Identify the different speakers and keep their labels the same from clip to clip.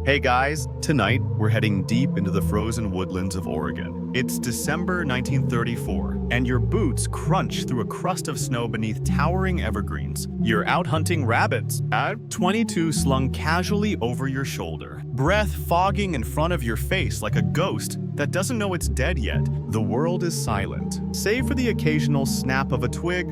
Speaker 1: Hey guys, tonight we're heading deep into the frozen woodlands of Oregon. It's December 1934, and your boots crunch through a crust of snow beneath towering evergreens. You're out hunting rabbits, at 22 slung casually over your shoulder, breath fogging in front of your face like a ghost that doesn't know it's dead yet. The world is silent, save for the occasional snap of a twig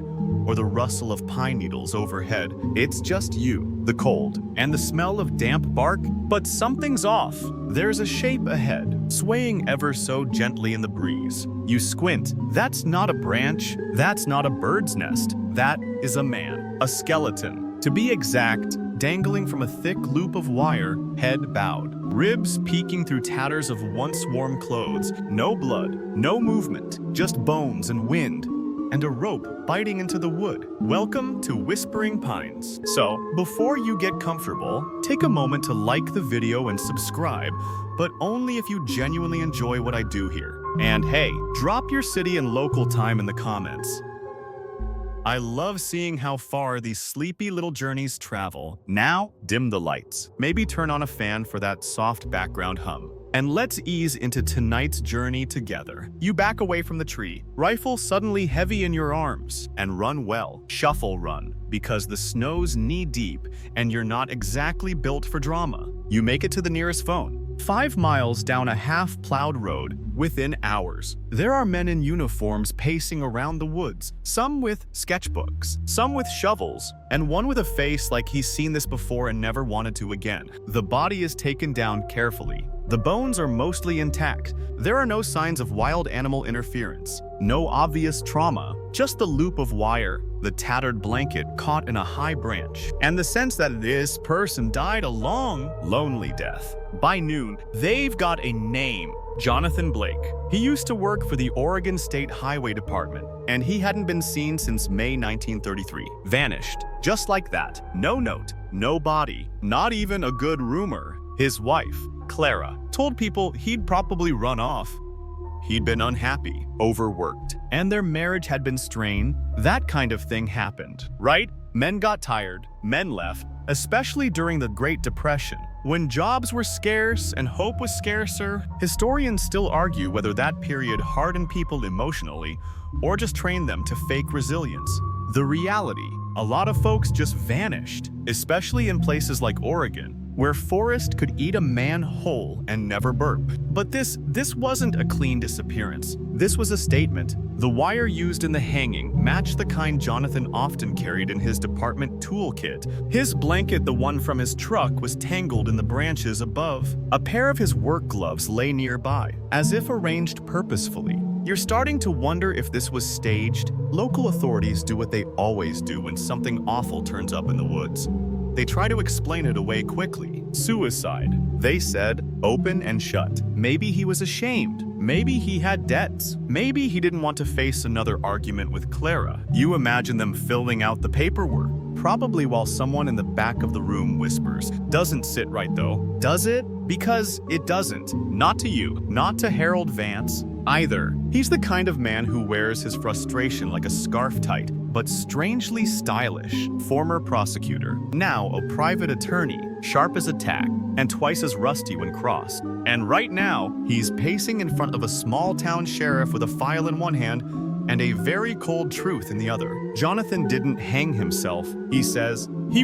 Speaker 1: or the rustle of pine needles overhead. It's just you, the cold, and the smell of damp bark, but something's off. There's a shape ahead, swaying ever so gently in the breeze. You squint. That's not a branch. That's not a bird's nest. That is a man, a skeleton. To be exact, dangling from a thick loop of wire, head bowed, ribs peeking through tatters of once warm clothes. No blood, no movement, just bones and wind, and a rope biting into the wood. Welcome to Whispering Pines. So, before you get comfortable, take a moment to like the video and subscribe, but only if you genuinely enjoy what I do here. And hey, drop your city and local time in the comments. I love seeing how far these sleepy little journeys travel. Now, dim the lights. Maybe turn on a fan for that soft background hum. And let's ease into tonight's journey together. You back away from the tree, rifle suddenly heavy in your arms, and run well. Shuffle run, because the snow's knee-deep and you're not exactly built for drama. You make it to the nearest phone. 5 miles down a half-plowed road, within hours. There are men in uniforms pacing around the woods, some with sketchbooks, some with shovels, and one with a face like he's seen this before and never wanted to again. The body is taken down carefully. The bones are mostly intact. There are no signs of wild animal interference, no obvious trauma, just the loop of wire, the tattered blanket caught in a high branch, and the sense that this person died a long, lonely death. By noon, they've got a name: Jonathan Blake. He used to work for the Oregon State Highway Department, and he hadn't been seen since May 1933. Vanished. Just like that. No note, no body, not even a good rumor. His wife, Clara, told people he'd probably run off. He'd been unhappy, overworked, and their marriage had been strained. That kind of thing happened, right? Men got tired, men left, especially during the Great Depression. When jobs were scarce and hope was scarcer, historians still argue whether that period hardened people emotionally or just trained them to fake resilience. The reality, a lot of folks just vanished, especially in places like Oregon, where forest could eat a man whole and never burp. But this wasn't a clean disappearance. This was a statement. The wire used in the hanging matched the kind Jonathan often carried in his department toolkit. His blanket, the one from his truck, was tangled in the branches above. A pair of his work gloves lay nearby, as if arranged purposefully. You're starting to wonder if this was staged. Local authorities do what they always do when something awful turns up in the woods. They try to explain it away quickly. Suicide. They said, open and shut. Maybe he was ashamed. Maybe he had debts. Maybe he didn't want to face another argument with Clara. You imagine them filling out the paperwork, probably while someone in the back of the room whispers. Doesn't sit right though. Does it? Because it doesn't. Not to you. Not to Harold Vance either. He's the kind of man who wears his frustration like a scarf tight, but strangely stylish. Former prosecutor, now a private attorney, sharp as a tack, and twice as rusty when crossed. And right now, he's pacing in front of a small-town sheriff with a file in one hand and a very cold truth in the other. Jonathan didn't hang himself, he says. He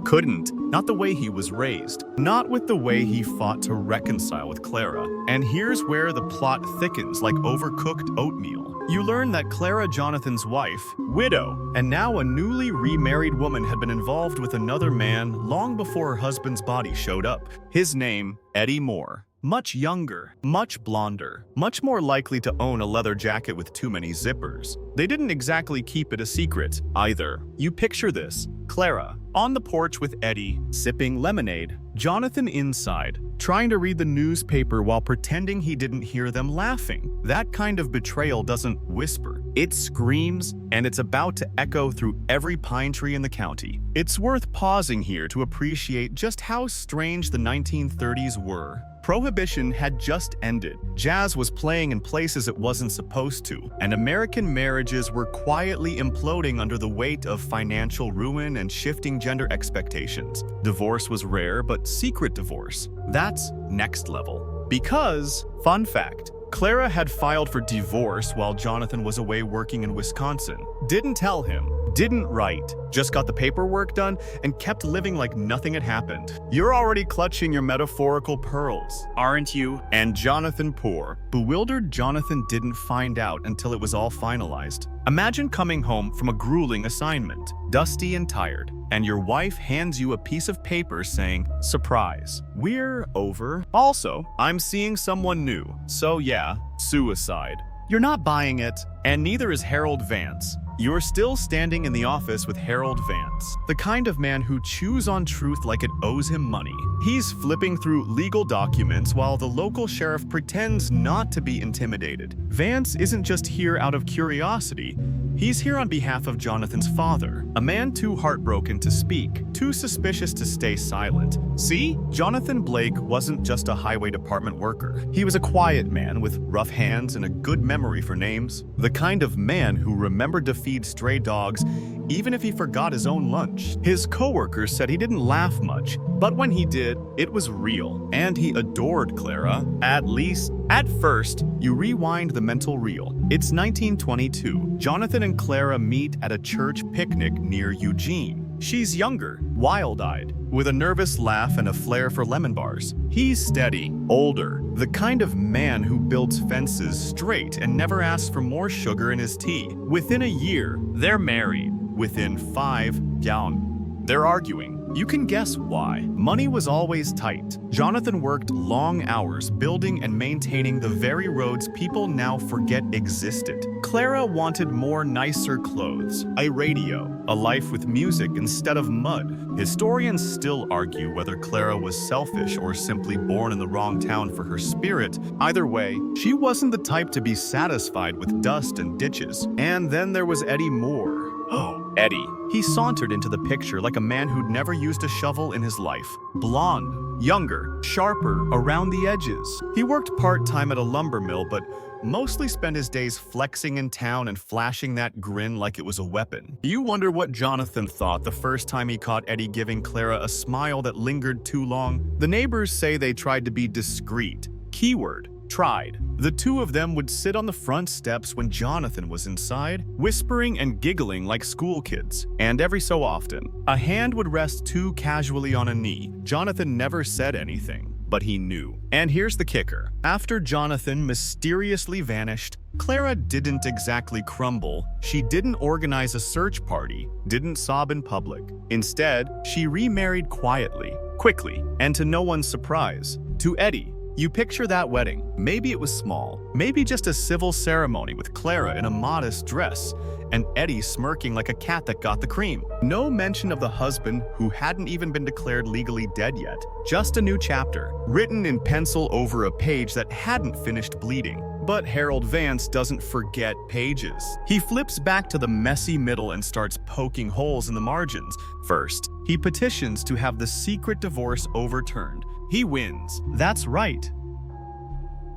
Speaker 1: couldn't. Not the way he was raised. Not with the way he fought to reconcile with Clara. And here's where the plot thickens like overcooked oatmeal. You learn that Clara, Jonathan's wife, widow, and now a newly remarried woman, had been involved with another man long before her husband's body showed up. His name, Eddie Moore. Much younger, much blonder, much more likely to own a leather jacket with too many zippers. They didn't exactly keep it a secret, either. You picture this: Clara, on the porch with Eddie, sipping lemonade. Jonathan inside, trying to read the newspaper while pretending he didn't hear them laughing. That kind of betrayal doesn't whisper. It screams, and it's about to echo through every pine tree in the county. It's worth pausing here to appreciate just how strange the 1930s were. Prohibition had just ended. Jazz was playing in places it wasn't supposed to, and American marriages were quietly imploding under the weight of financial ruin and shifting gender expectations. Divorce was rare, but secret divorce, that's next level. Because, fun fact, Clara had filed for divorce while Jonathan was away working in Wisconsin. Didn't tell him, didn't write, just got the paperwork done and kept living like nothing had happened. You're already clutching your metaphorical pearls, aren't you? And Jonathan poor. Bewildered Jonathan didn't find out until it was all finalized. Imagine coming home from a grueling assignment, dusty and tired, and your wife hands you a piece of paper saying, "Surprise, we're over. Also, I'm seeing someone new. So yeah, suicide." You're not buying it, and neither is Harold Vance. You're still standing in the office with Harold Vance, the kind of man who chews on truth like it owes him money. He's flipping through legal documents while the local sheriff pretends not to be intimidated. Vance isn't just here out of curiosity. He's here on behalf of Jonathan's father, a man too heartbroken to speak, too suspicious to stay silent. See, Jonathan Blake wasn't just a highway department worker. He was a quiet man with rough hands and a good memory for names. The kind of man who remembered to feed stray dogs even if he forgot his own lunch. His coworkers said he didn't laugh much, but when he did, it was real. And he adored Clara, at least. At first, you rewind the mental reel. It's 1922. Jonathan and Clara meet at a church picnic near Eugene. She's younger, wild-eyed, with a nervous laugh and a flair for lemon bars. He's steady, older, the kind of man who builds fences straight and never asks for more sugar in his tea. Within a year, they're married. Within 5, down. They're arguing. You can guess why. Money was always tight. Jonathan worked long hours building and maintaining the very roads people now forget existed. Clara wanted more nicer clothes, a radio, a life with music instead of mud. Historians still argue whether Clara was selfish or simply born in the wrong town for her spirit. Either way, she wasn't the type to be satisfied with dust and ditches. And then there was Eddie Moore. Oh, Eddie. He sauntered into the picture like a man who'd never used a shovel in his life. Blonde, younger, sharper, around the edges. He worked part-time at a lumber mill, but mostly spent his days flexing in town and flashing that grin like it was a weapon. You wonder what Jonathan thought the first time he caught Eddie giving Clara a smile that lingered too long. The neighbors say they tried to be discreet. Keyword. Tried. The two of them would sit on the front steps when Jonathan was inside, whispering and giggling like school kids. And every so often, a hand would rest too casually on a knee. Jonathan never said anything, but he knew. And here's the kicker. After Jonathan mysteriously vanished, Clara didn't exactly crumble. She didn't organize a search party, didn't sob in public. Instead, she remarried quietly, quickly, and to no one's surprise, to Eddie. You picture that wedding. Maybe it was small, maybe just a civil ceremony with Clara in a modest dress, and Eddie smirking like a cat that got the cream. No mention of the husband who hadn't even been declared legally dead yet. Just a new chapter, written in pencil over a page that hadn't finished bleeding. But Harold Vance doesn't forget pages. He flips back to the messy middle and starts poking holes in the margins. First, he petitions to have the secret divorce overturned. He wins. That's right.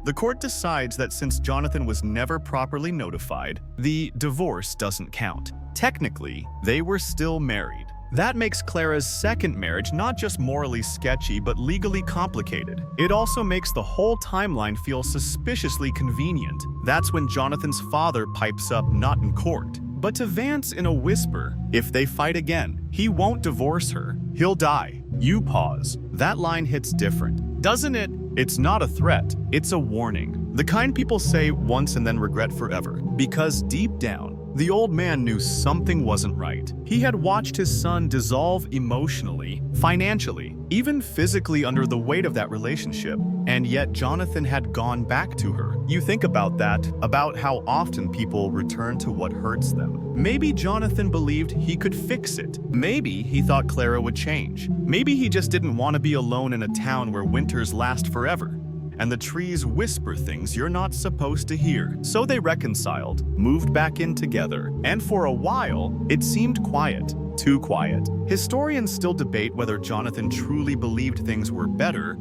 Speaker 1: The court decides that since Jonathan was never properly notified, the divorce doesn't count. Technically, they were still married. That makes Clara's second marriage not just morally sketchy, but legally complicated. It also makes the whole timeline feel suspiciously convenient. That's when Jonathan's father pipes up, not in court, but to Vance in a whisper. If they fight again, he won't divorce her. He'll die. You pause. That line hits different, doesn't it? It's not a threat, it's a warning. The kind people say once and then regret forever. Because deep down, the old man knew something wasn't right. He had watched his son dissolve emotionally, financially, even physically under the weight of that relationship. And yet Jonathan had gone back to her. You think about that, about how often people return to what hurts them. Maybe Jonathan believed he could fix it. Maybe he thought Clara would change. Maybe he just didn't want to be alone in a town where winters last forever and the trees whisper things you're not supposed to hear. So they reconciled, moved back in together, and for a while, it seemed quiet. Too quiet. Historians still debate whether Jonathan truly believed things were better,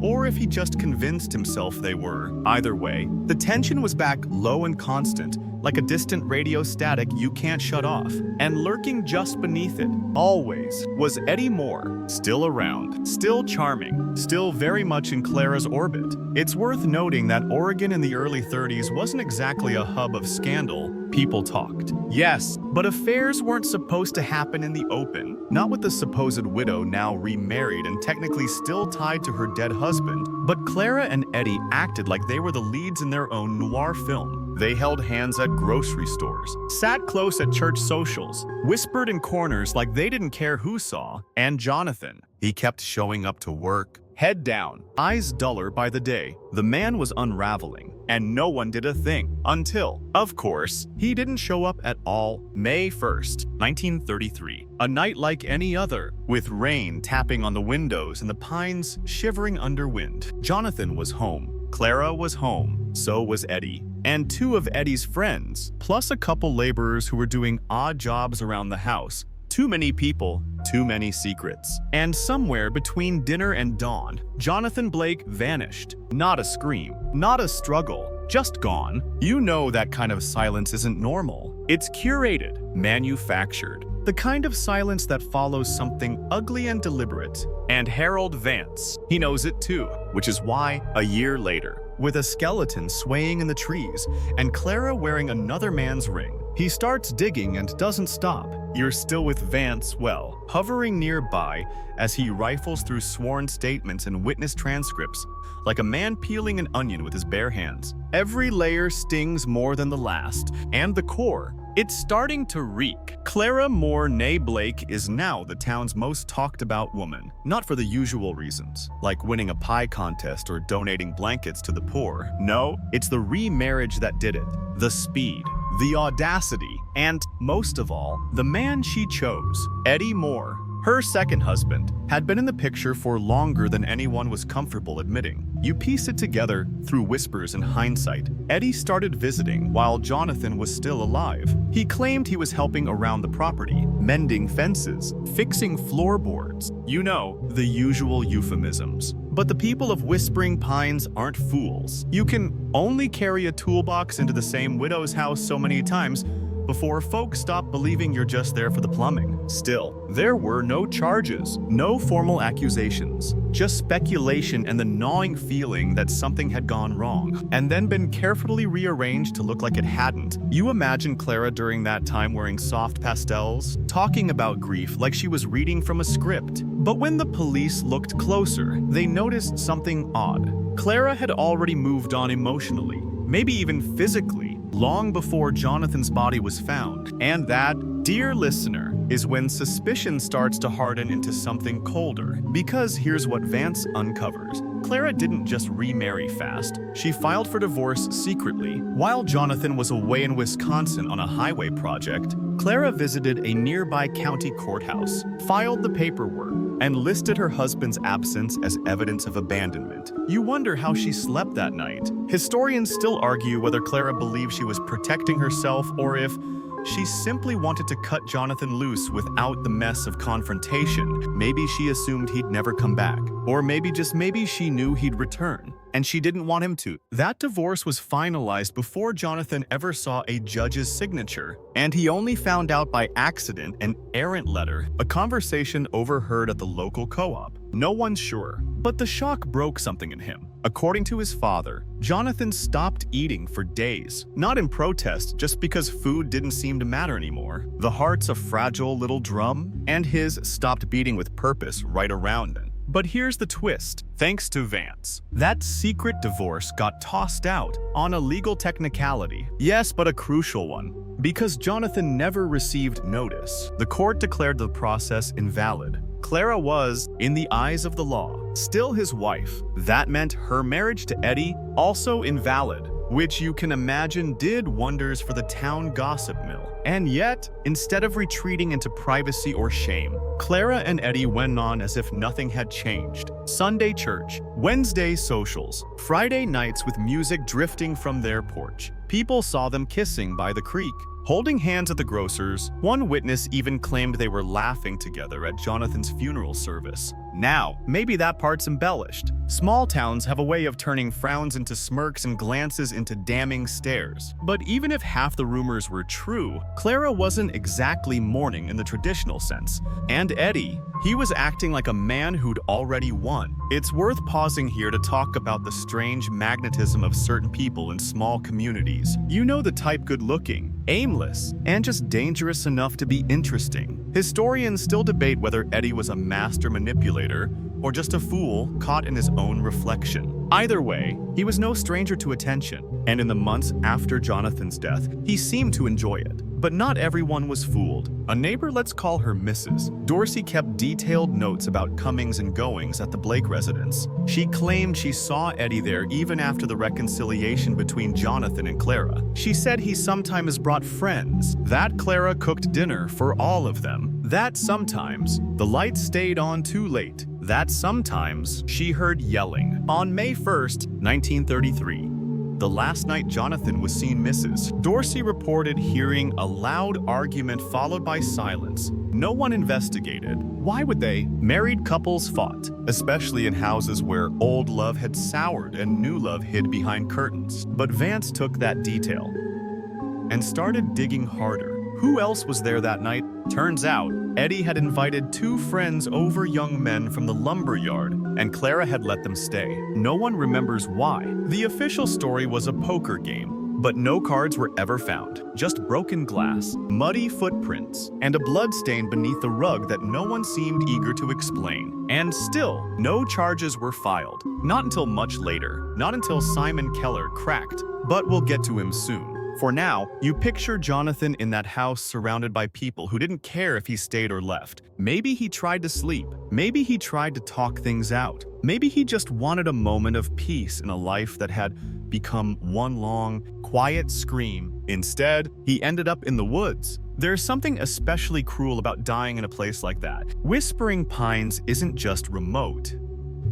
Speaker 1: or if he just convinced himself they were. Either way, the tension was back low and constant, like a distant radio static you can't shut off. And lurking just beneath it, always, was Eddie Moore, still around, still charming, still very much in Clara's orbit. It's worth noting that Oregon in the early 30s wasn't exactly a hub of scandal. People talked. Yes, but affairs weren't supposed to happen in the open. Not with the supposed widow now remarried and technically still tied to her dead husband. But Clara and Eddie acted like they were the leads in their own noir film. They held hands at grocery stores, sat close at church socials, whispered in corners like they didn't care who saw. And Jonathan, he kept showing up to work, head down, eyes duller by the day. The man was unraveling, and no one did a thing until, of course, he didn't show up at all. May 1st, 1933. A night like any other, with rain tapping on the windows and the pines shivering under wind. Jonathan was home. Clara was home. So was Eddie. And two of Eddie's friends, plus a couple laborers who were doing odd jobs around the house. Too many people, too many secrets. And somewhere between dinner and dawn, Jonathan Blake vanished. Not a scream, not a struggle, just gone. You know that kind of silence isn't normal. It's curated, manufactured. The kind of silence that follows something ugly and deliberate. And Harold Vance, he knows it too, which is why, a year later, with a skeleton swaying in the trees and Clara wearing another man's ring, he starts digging and doesn't stop. You're still with Vance, well, hovering nearby as he rifles through sworn statements and witness transcripts, like a man peeling an onion with his bare hands. Every layer stings more than the last, and the core, it's starting to reek. Clara Moore née Blake is now the town's most talked about woman. Not for the usual reasons, like winning a pie contest or donating blankets to the poor. No, it's the remarriage that did it. The speed, the audacity, and, most of all, the man she chose, Eddie Moore. Her second husband had been in the picture for longer than anyone was comfortable admitting. You piece it together through whispers and hindsight. Eddie started visiting while Jonathan was still alive. He claimed he was helping around the property, mending fences, fixing floorboards. You know, the usual euphemisms. But the people of Whispering Pines aren't fools. You can only carry a toolbox into the same widow's house so many times before folks stop believing you're just there for the plumbing. Still, there were no charges, no formal accusations, just speculation and the gnawing feeling that something had gone wrong, and then been carefully rearranged to look like it hadn't. You imagine Clara during that time wearing soft pastels, talking about grief like she was reading from a script. But when the police looked closer, they noticed something odd. Clara had already moved on emotionally, maybe even physically, long before Jonathan's body was found. And that, dear listener, is when suspicion starts to harden into something colder. Because here's what Vance uncovers. Clara didn't just remarry fast. She filed for divorce secretly. While Jonathan was away in Wisconsin on a highway project, Clara visited a nearby county courthouse, filed the paperwork, and listed her husband's absence as evidence of abandonment. You wonder how she slept that night. Historians still argue whether Clara believed she was protecting herself or if she simply wanted to cut Jonathan loose without the mess of confrontation. Maybe she assumed he'd never come back. Or maybe just maybe she knew he'd return, and she didn't want him to. That divorce was finalized before Jonathan ever saw a judge's signature, and he only found out by accident an errant letter, a conversation overheard at the local co-op. No one's sure, but the shock broke something in him. According to his father, Jonathan stopped eating for days, not in protest, just because food didn't seem to matter anymore. The heart's a fragile little drum, and his stopped beating with purpose right around it. But here's the twist. Thanks to Vance, that secret divorce got tossed out on a legal technicality. Yes, but a crucial one. Because Jonathan never received notice, the court declared the process invalid. Clara was, in the eyes of the law, still his wife. That meant her marriage to Eddie also invalid, which you can imagine did wonders for the town gossip mill. And yet, instead of retreating into privacy or shame, Clara and Eddie went on as if nothing had changed. Sunday church, Wednesday socials, Friday nights with music drifting from their porch. People saw them kissing by the creek, holding hands at the grocer's. One witness even claimed they were laughing together at Jonathan's funeral service. Now, maybe that part's embellished. Small towns have a way of turning frowns into smirks and glances into damning stares. But even if half the rumors were true, Clara wasn't exactly mourning in the traditional sense. And Eddie, he was acting like a man who'd already won. It's worth pausing here to talk about the strange magnetism of certain people in small communities. You know the type: good-looking, aimless, and just dangerous enough to be interesting. Historians still debate whether Eddie was a master manipulator or just a fool caught in his own reflection. Either way, he was no stranger to attention, and in the months after Jonathan's death, he seemed to enjoy it. But not everyone was fooled. A neighbor, let's call her Mrs. Dorsey, kept detailed notes about comings and goings at the Blake residence. She claimed she saw Eddie there even after the reconciliation between Jonathan and Clara. She said he sometimes brought friends, that Clara cooked dinner for all of them, that sometimes the lights stayed on too late, that sometimes she heard yelling. On May 1st, 1933, the last night Jonathan was seen, Mrs. Dorsey reported hearing a loud argument followed by silence. No one investigated. Why would they? Married couples fought, especially in houses where old love had soured and new love hid behind curtains. But Vance took that detail and started digging harder. Who else was there that night? Turns out, Eddie had invited two friends over, young men from the lumber yard, and Clara had let them stay. No one remembers why. The official story was a poker game, but no cards were ever found. Just broken glass, muddy footprints, and a blood stain beneath the rug that no one seemed eager to explain. And still, no charges were filed. Not until much later. Not until Simon Keller cracked. But we'll get to him soon. For now, you picture Jonathan in that house surrounded by people who didn't care if he stayed or left. Maybe he tried to sleep. Maybe he tried to talk things out. Maybe he just wanted a moment of peace in a life that had become one long, quiet scream. Instead, he ended up in the woods. There's something especially cruel about dying in a place like that. Whispering Pines isn't just remote.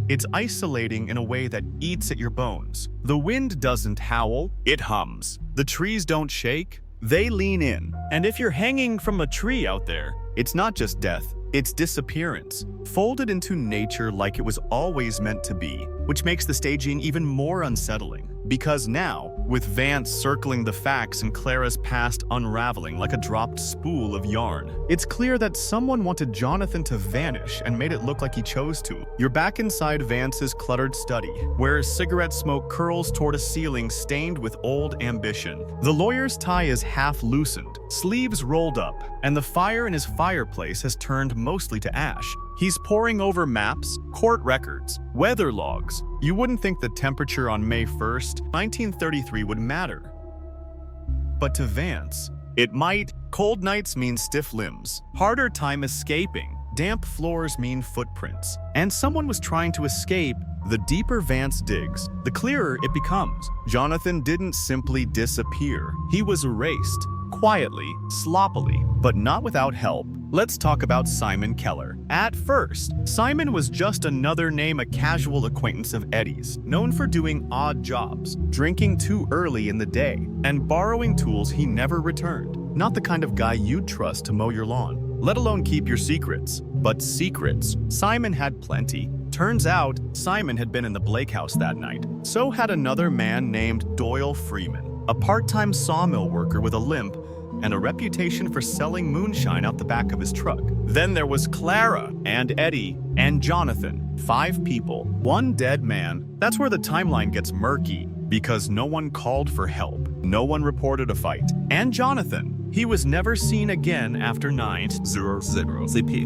Speaker 1: It's isolating in a way that eats at your bones. The wind doesn't howl, it hums. The trees don't shake, they lean in. And if you're hanging from a tree out there, it's not just death, it's disappearance, folded into nature like it was always meant to be, which makes the staging even more unsettling. Because now, with Vance circling the facts and Clara's past unraveling like a dropped spool of yarn, it's clear that someone wanted Jonathan to vanish and made it look like he chose to. You're back inside Vance's cluttered study, where cigarette smoke curls toward a ceiling stained with old ambition. The lawyer's tie is half loosened, sleeves rolled up, and the fire in his fireplace has turned mostly to ash. He's poring over maps, court records, weather logs. You wouldn't think the temperature on May 1st, 1933 would matter. But to Vance, it might. Cold nights mean stiff limbs, harder time escaping, damp floors mean footprints. And someone was trying to escape. The deeper Vance digs, the clearer it becomes. Jonathan didn't simply disappear. He was erased. Quietly, sloppily, but not without help. Let's talk about Simon Keller. At first, Simon was just another name, a casual acquaintance of Eddie's, known for doing odd jobs, drinking too early in the day, and borrowing tools he never returned. Not the kind of guy you'd trust to mow your lawn, let alone keep your secrets. But secrets, Simon had plenty. Turns out, Simon had been in the Blake house that night. So had another man named Doyle Freeman, a part-time sawmill worker with a limp and a reputation for selling moonshine out the back of his truck. Then there was Clara and Eddie and Jonathan. 5 people, 1 dead man. That's where the timeline gets murky, because no one called for help. No one reported a fight. And Jonathan, he was never seen again after 9/00 CP.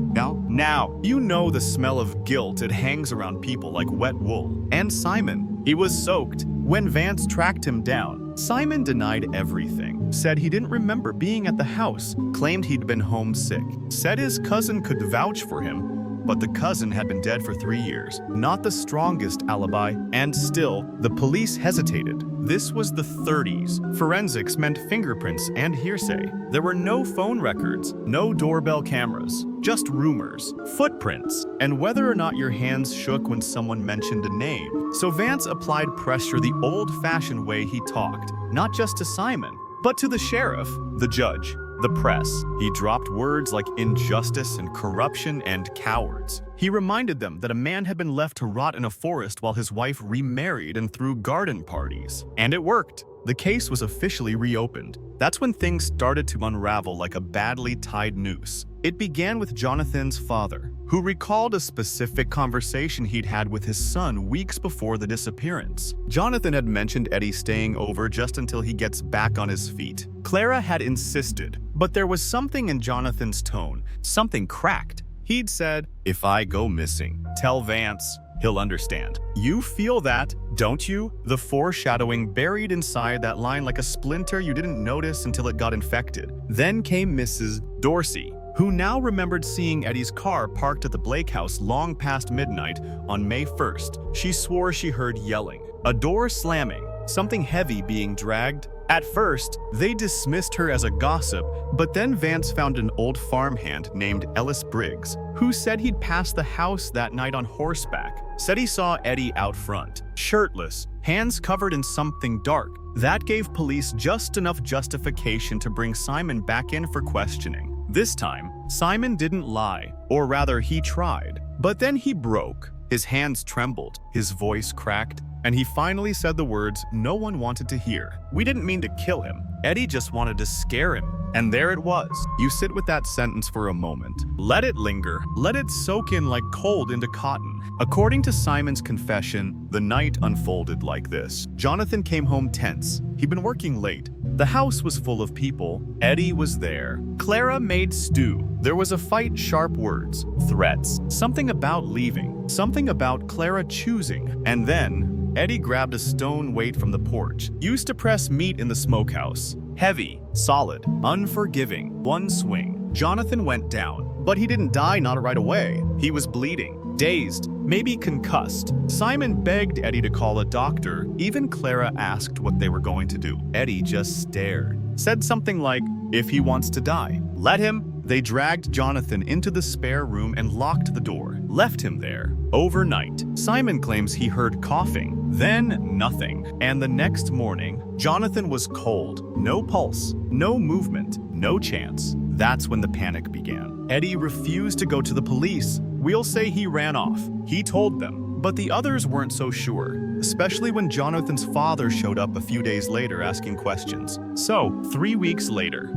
Speaker 1: Now, you know the smell of guilt it hangs around people like wet wool. And Simon, he was soaked. When Vance tracked him down, Simon denied everything, said he didn't remember being at the house, claimed he'd been homesick, said his cousin could vouch for him, but the cousin had been dead for 3 years. Not the strongest alibi, and still, the police hesitated. This was the 30s. Forensics meant fingerprints and hearsay. There were no phone records, no doorbell cameras, just rumors, footprints, and whether or not your hands shook when someone mentioned a name. So Vance applied pressure the old-fashioned way he talked, not just to Simon, but to the sheriff, the judge, the press. He dropped words like injustice and corruption and cowards. He reminded them that a man had been left to rot in a forest while his wife remarried and threw garden parties. And it worked. The case was officially reopened. That's when things started to unravel like a badly tied noose. It began with Jonathan's father, who recalled a specific conversation he'd had with his son weeks before the disappearance. Jonathan had mentioned Eddie staying over just until he gets back on his feet. Clara had insisted, but there was something in Jonathan's tone, something cracked. He'd said, "If I go missing, tell Vance. He'll understand." You feel that, don't you? The foreshadowing buried inside that line like a splinter you didn't notice until it got infected. Then came Mrs. Dorsey, who now remembered seeing Eddie's car parked at the Blake house long past midnight on May 1st. She swore she heard yelling, a door slamming, something heavy being dragged. At first, they dismissed her as a gossip, but then Vance found an old farmhand named Ellis Briggs, who said he'd passed the house that night on horseback, said he saw Eddie out front, shirtless, hands covered in something dark. That gave police just enough justification to bring Simon back in for questioning. This time, Simon didn't lie, or rather he tried, but then he broke. His hands trembled, his voice cracked, and he finally said the words no one wanted to hear. "We didn't mean to kill him. Eddie just wanted to scare him." And there it was. You sit with that sentence for a moment. Let it linger. Let it soak in like cold into cotton. According to Simon's confession, the night unfolded like this. Jonathan came home tense. He'd been working late. The house was full of people. Eddie was there. Clara made stew. There was a fight, sharp words, threats, something about leaving, something about Clara choosing. And then Eddie grabbed a stone weight from the porch, used to press meat in the smokehouse. Heavy, solid, unforgiving, one swing. Jonathan went down, but he didn't die, not right away. He was bleeding, dazed, maybe concussed. Simon begged Eddie to call a doctor. Even Clara asked what they were going to do. Eddie just stared, said something like, "If he wants to die, let him." They dragged Jonathan into the spare room and locked the door, left him there. Overnight, Simon claims he heard coughing, then nothing. And the next morning, Jonathan was cold, no pulse, no movement, no chance. That's when the panic began. Eddie refused to go to the police. We'll say he ran off. He told them. But the others weren't so sure, especially when Jonathan's father showed up a few days later asking questions. So, 3 weeks later,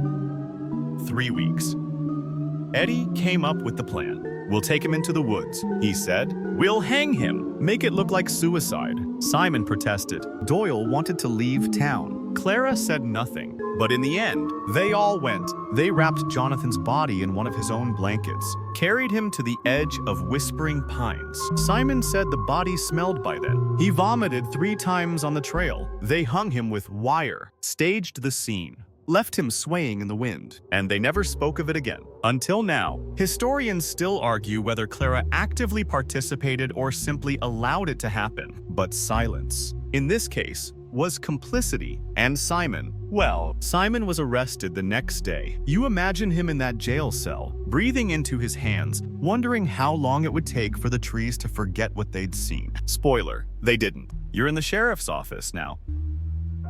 Speaker 1: 3 weeks. Eddie came up with the plan. "We'll take him into the woods," he said. "We'll hang him, make it look like suicide." Simon protested. Doyle wanted to leave town. Clara said nothing. But in the end, they all went. They wrapped Jonathan's body in one of his own blankets, carried him to the edge of Whispering Pines. Simon said the body smelled by then. He vomited 3 times on the trail. They hung him with wire, staged the scene, left him swaying in the wind, and they never spoke of it again. Until now, historians still argue whether Clara actively participated or simply allowed it to happen. But silence, in this case, was complicity. And Simon, well, Simon was arrested the next day. You imagine him in that jail cell, breathing into his hands, wondering how long it would take for the trees to forget what they'd seen. Spoiler, they didn't. You're in the sheriff's office now.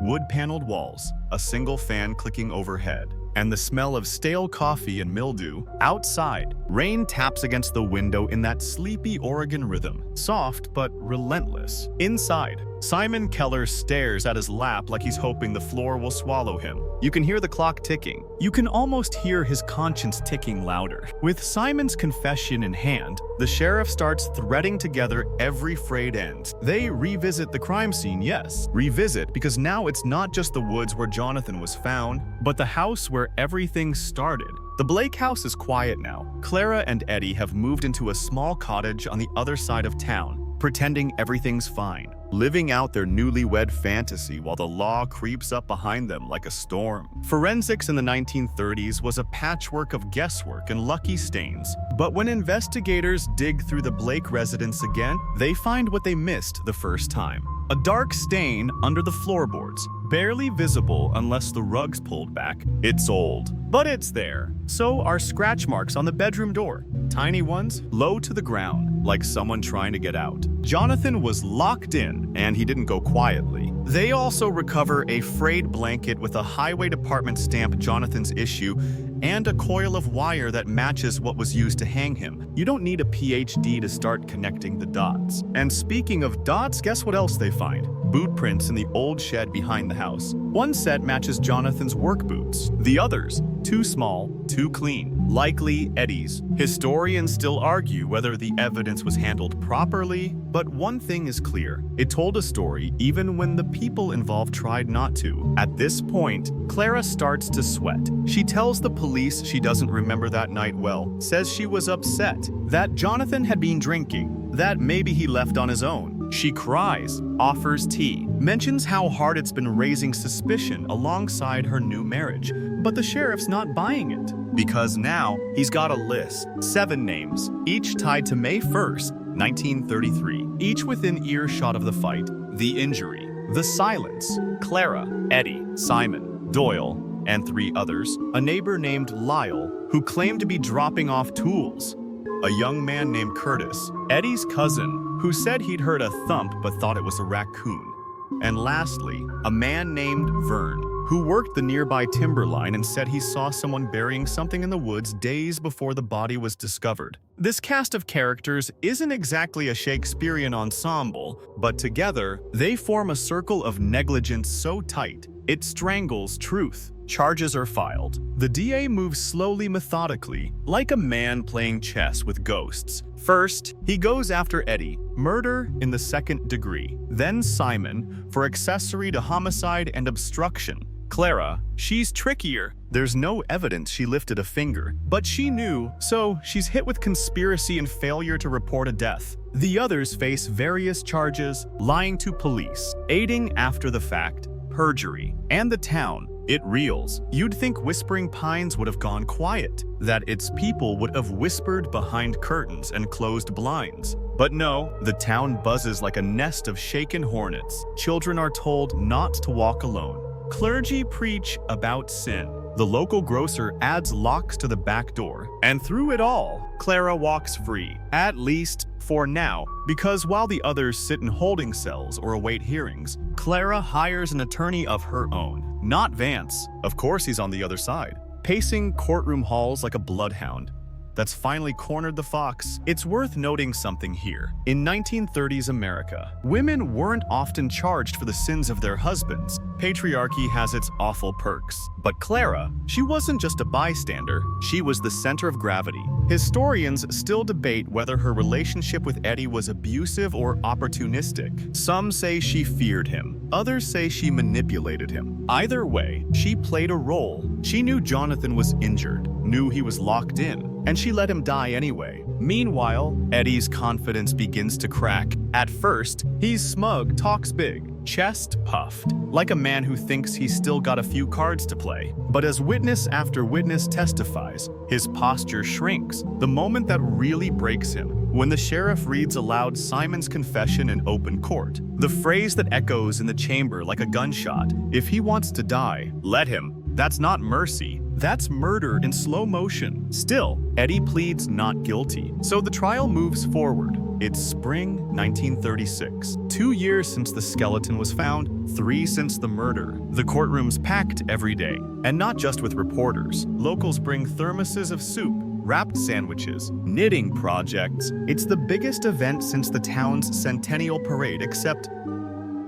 Speaker 1: Wood-paneled walls, a single fan clicking overhead, and the smell of stale coffee and mildew. Outside, rain taps against the window in that sleepy Oregon rhythm, soft but relentless. Inside, Simon Keller stares at his lap like he's hoping the floor will swallow him. You can hear the clock ticking. You can almost hear his conscience ticking louder. With Simon's confession in hand, the sheriff starts threading together every frayed end. They revisit the crime scene, yes. Revisit because now it's not just the woods where Jonathan was found, but the house where everything started. The Blake house is quiet now. Clara and Eddie have moved into a small cottage on the other side of town, pretending everything's fine, living out their newlywed fantasy while the law creeps up behind them like a storm. Forensics in the 1930s was a patchwork of guesswork and lucky stains. But when investigators dig through the Blake residence again, they find what they missed the first time. A dark stain under the floorboards, barely visible unless the rug's pulled back. It's old, but it's there. So are scratch marks on the bedroom door, tiny ones, low to the ground. like someone trying to get out. Jonathan was locked in, and he didn't go quietly. They also recover a frayed blanket with a highway department stamp Jonathan's issue and a coil of wire that matches what was used to hang him. You don't need a PhD to start connecting the dots. And speaking of dots, guess what else they find? Boot prints in the old shed behind the house. One set matches Jonathan's work boots. The others, too small, too clean. Likely Eddie's. Historians still argue whether the evidence was handled properly, but one thing is clear. It told a story even when the people involved tried not to. At this point, Clara starts to sweat. She tells the police she doesn't remember that night well, says she was upset, that Jonathan had been drinking, that maybe he left on his own. She cries, offers tea, mentions how hard it's been raising suspicion alongside her new marriage. But the sheriff's not buying it, because now he's got a list, 7 names, each tied to May 1st, 1933, each within earshot of the fight, the injury, the silence, Clara, Eddie, Simon, Doyle, and 3 others, a neighbor named Lyle, who claimed to be dropping off tools, a young man named Curtis, Eddie's cousin, who said he'd heard a thump but thought it was a raccoon, and lastly, a man named Vern, who worked the nearby timberline and said he saw someone burying something in the woods days before the body was discovered. This cast of characters isn't exactly a Shakespearean ensemble, but together, they form a circle of negligence so tight, it strangles truth. Charges are filed. The DA moves slowly, methodically, like a man playing chess with ghosts. First, he goes after Eddie, murder in the 2nd degree. Then Simon, for accessory to homicide and obstruction. Clara, she's trickier. There's no evidence she lifted a finger, but she knew, so she's hit with conspiracy and failure to report a death. The others face various charges: lying to police, aiding after the fact, perjury, and the town. It reels. You'd think Whispering Pines would have gone quiet, that its people would have whispered behind curtains and closed blinds. But no, the town buzzes like a nest of shaken hornets. Children are told not to walk alone. Clergy preach about sin. The local grocer adds locks to the back door. And through it all, Clara walks free, at least for now, because while the others sit in holding cells or await hearings, Clara hires an attorney of her own. Not Vance. Of course he's on the other side, pacing courtroom halls like a bloodhound that's finally cornered the fox. It's worth noting something here. In 1930s America, women weren't often charged for the sins of their husbands. Patriarchy has its awful perks. But Clara, she wasn't just a bystander, she was the center of gravity. Historians still debate whether her relationship with Eddie was abusive or opportunistic. Some say she feared him, others say she manipulated him. Either way, she played a role. She knew Jonathan was injured, knew he was locked in, and she let him die anyway. Meanwhile, Eddie's confidence begins to crack. At first, he's smug, talks big, chest puffed, like a man who thinks he's still got a few cards to play. But as witness after witness testifies, his posture shrinks. The moment that really breaks him, when the sheriff reads aloud Simon's confession in open court. The phrase that echoes in the chamber like a gunshot: "If he wants to die, let him." That's not mercy, that's murder in slow motion. Still, Eddie pleads not guilty, so the trial moves forward. It's spring 1936. 2 years since the skeleton was found, 3 since the murder. The courtroom's packed every day, and not just with reporters. Locals bring thermoses of soup, wrapped sandwiches, knitting projects. It's the biggest event since the town's centennial parade, except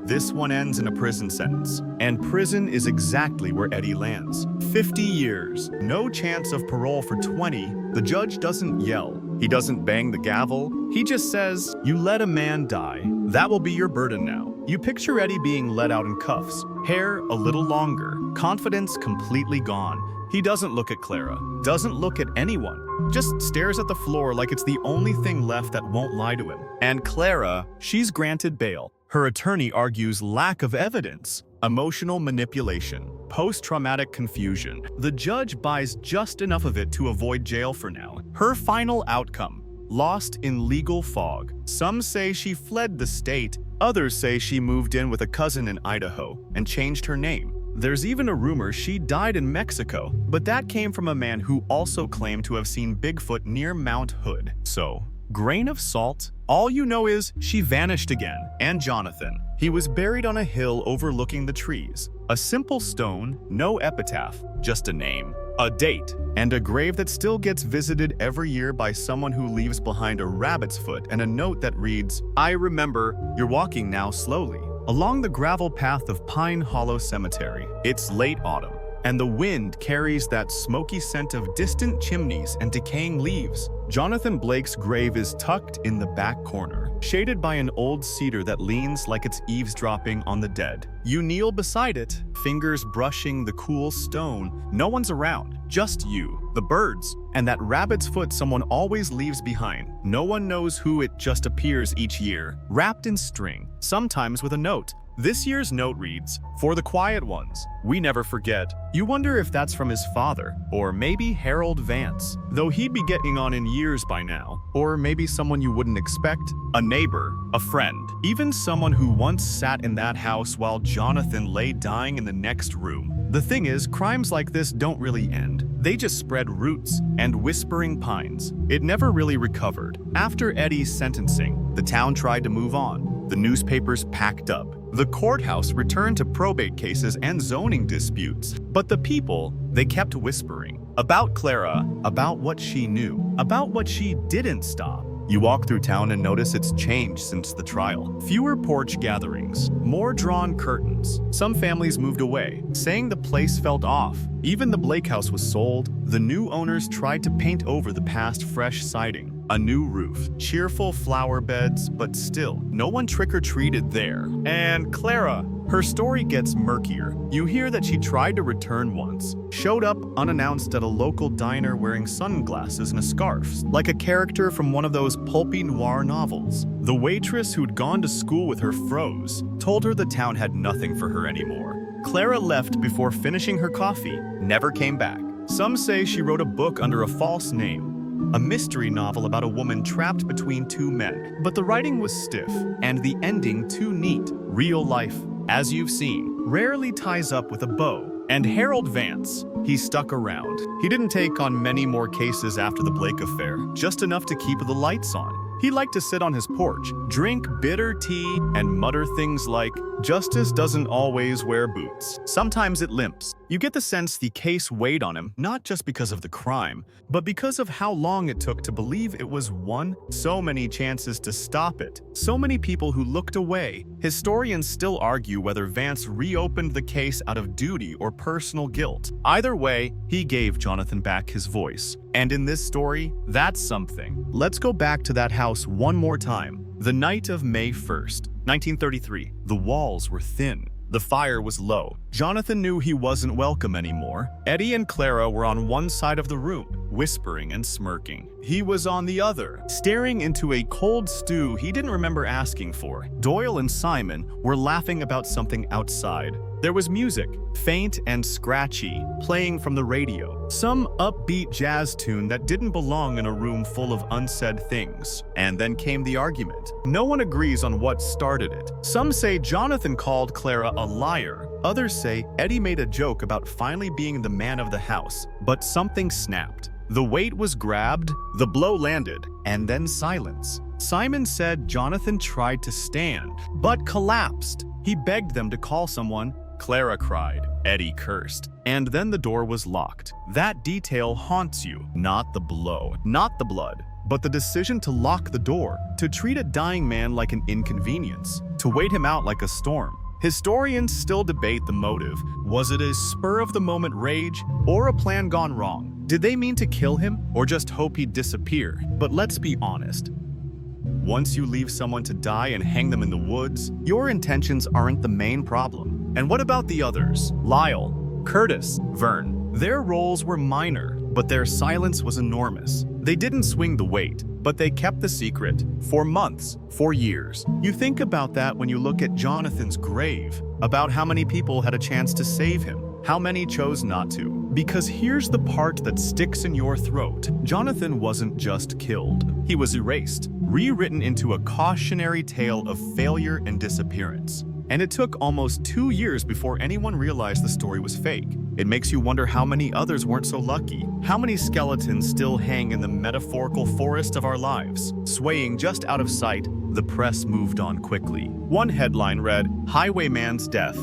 Speaker 1: this one ends in a prison sentence. And prison is exactly where Eddie lands. 50 years, no chance of parole for 20. The judge doesn't yell. He doesn't bang the gavel. He just says, "You let a man die. That will be your burden now." You picture Eddie being let out in cuffs, hair a little longer, confidence completely gone. He doesn't look at Clara, doesn't look at anyone, just stares at the floor like it's the only thing left that won't lie to him. And Clara, she's granted bail. Her attorney argues lack of evidence, emotional manipulation, post-traumatic confusion. The judge buys just enough of it to avoid jail for now. Her final outcome: lost in legal fog. Some say she fled the state, others say she moved in with a cousin in Idaho and changed her name. There's even a rumor she died in Mexico, but that came from a man who also claimed to have seen Bigfoot near Mount Hood. So, Grain of salt? All you know is she vanished again. And Jonathan. He was buried on a hill overlooking the trees. A simple stone, no epitaph, just a name, a date, and a grave that still gets visited every year by someone who leaves behind a rabbit's foot and a note that reads, "I remember, you're walking now slowly." Along the gravel path of Pine Hollow Cemetery. It's late autumn, and the wind carries that smoky scent of distant chimneys and decaying leaves. Jonathan Blake's grave is tucked in the back corner, shaded by an old cedar that leans like it's eavesdropping on the dead. You kneel beside it, fingers brushing the cool stone. No one's around, just you, the birds, and that rabbit's foot someone always leaves behind. No one knows who, it just appears each year, wrapped in string, sometimes with a note. This year's note reads, "For the quiet ones, we never forget." You wonder if that's from his father, or maybe Harold Vance, though he'd be getting on in years by now. Or maybe someone you wouldn't expect, a neighbor, a friend, even someone who once sat in that house while Jonathan lay dying in the next room. The thing is, crimes like this don't really end. They just spread roots and whispering pines. It never really recovered. After Eddie's sentencing, the town tried to move on. The newspapers packed up. The courthouse returned to probate cases and zoning disputes. But the people, they kept whispering. About Clara, about what she knew, about what she didn't stop. You walk through town and notice it's changed since the trial. Fewer porch gatherings, more drawn curtains. Some families moved away, saying the place felt off. Even the Blake house was sold. The new owners tried to paint over the past fresh siding. A new roof, cheerful flower beds, but still, no one trick-or-treated there. And Clara, her story gets murkier. You hear that she tried to return once, showed up unannounced at a local diner wearing sunglasses and a scarf, like a character from one of those pulpy noir novels. The waitress who'd gone to school with her froze, told her the town had nothing for her anymore. Clara left before finishing her coffee, never came back. Some say she wrote a book under a false name. A mystery novel about a woman trapped between two men. But the writing was stiff, and the ending too neat. Real life, as you've seen, rarely ties up with a bow. And Harold Vance, he stuck around. He didn't take on many more cases after the Blake affair, just enough to keep the lights on. He liked to sit on his porch, drink bitter tea, and mutter things like, "Justice doesn't always wear boots. Sometimes it limps." You get the sense the case weighed on him, not just because of the crime, but because of how long it took to believe it was won. So many chances to stop it. So many people who looked away. Historians still argue whether Vance reopened the case out of duty or personal guilt. Either way, he gave Jonathan back his voice. And in this story, that's something. Let's go back to that house one more time. The night of May 1st, 1933. The walls were thin. The fire was low. Jonathan knew he wasn't welcome anymore. Eddie and Clara were on one side of the room, whispering and smirking. He was on the other, staring into a cold stew he didn't remember asking for. Doyle and Simon were laughing about something outside. There was music, faint and scratchy, playing from the radio. Some upbeat jazz tune that didn't belong in a room full of unsaid things. And then came the argument. No one agrees on what started it. Some say Jonathan called Clara a liar. Others say Eddie made a joke about finally being the man of the house. But something snapped. The weight was grabbed, the blow landed, and then silence. Simon said Jonathan tried to stand, but collapsed. He begged them to call someone. Clara cried. Eddie cursed. And then the door was locked. That detail haunts you. Not the blow, not the blood, but the decision to lock the door, to treat a dying man like an inconvenience, to wait him out like a storm. Historians still debate the motive. Was it a spur-of-the-moment rage, or a plan gone wrong? Did they mean to kill him, or just hope he'd disappear? But let's be honest. Once you leave someone to die and hang them in the woods, your intentions aren't the main problem. And what about the others? Lyle, Curtis, Vern. Their roles were minor, but their silence was enormous. They didn't swing the weight, but they kept the secret for months, for years. You think about that when you look at Jonathan's grave, about how many people had a chance to save him, how many chose not to. Because here's the part that sticks in your throat. Jonathan wasn't just killed. He was erased, rewritten into a cautionary tale of failure and disappearance. And it took almost 2 years before anyone realized the story was fake. It makes you wonder how many others weren't so lucky. How many skeletons still hang in the metaphorical forest of our lives? Swaying just out of sight, the press moved on quickly. One headline read, "Highwayman's Death.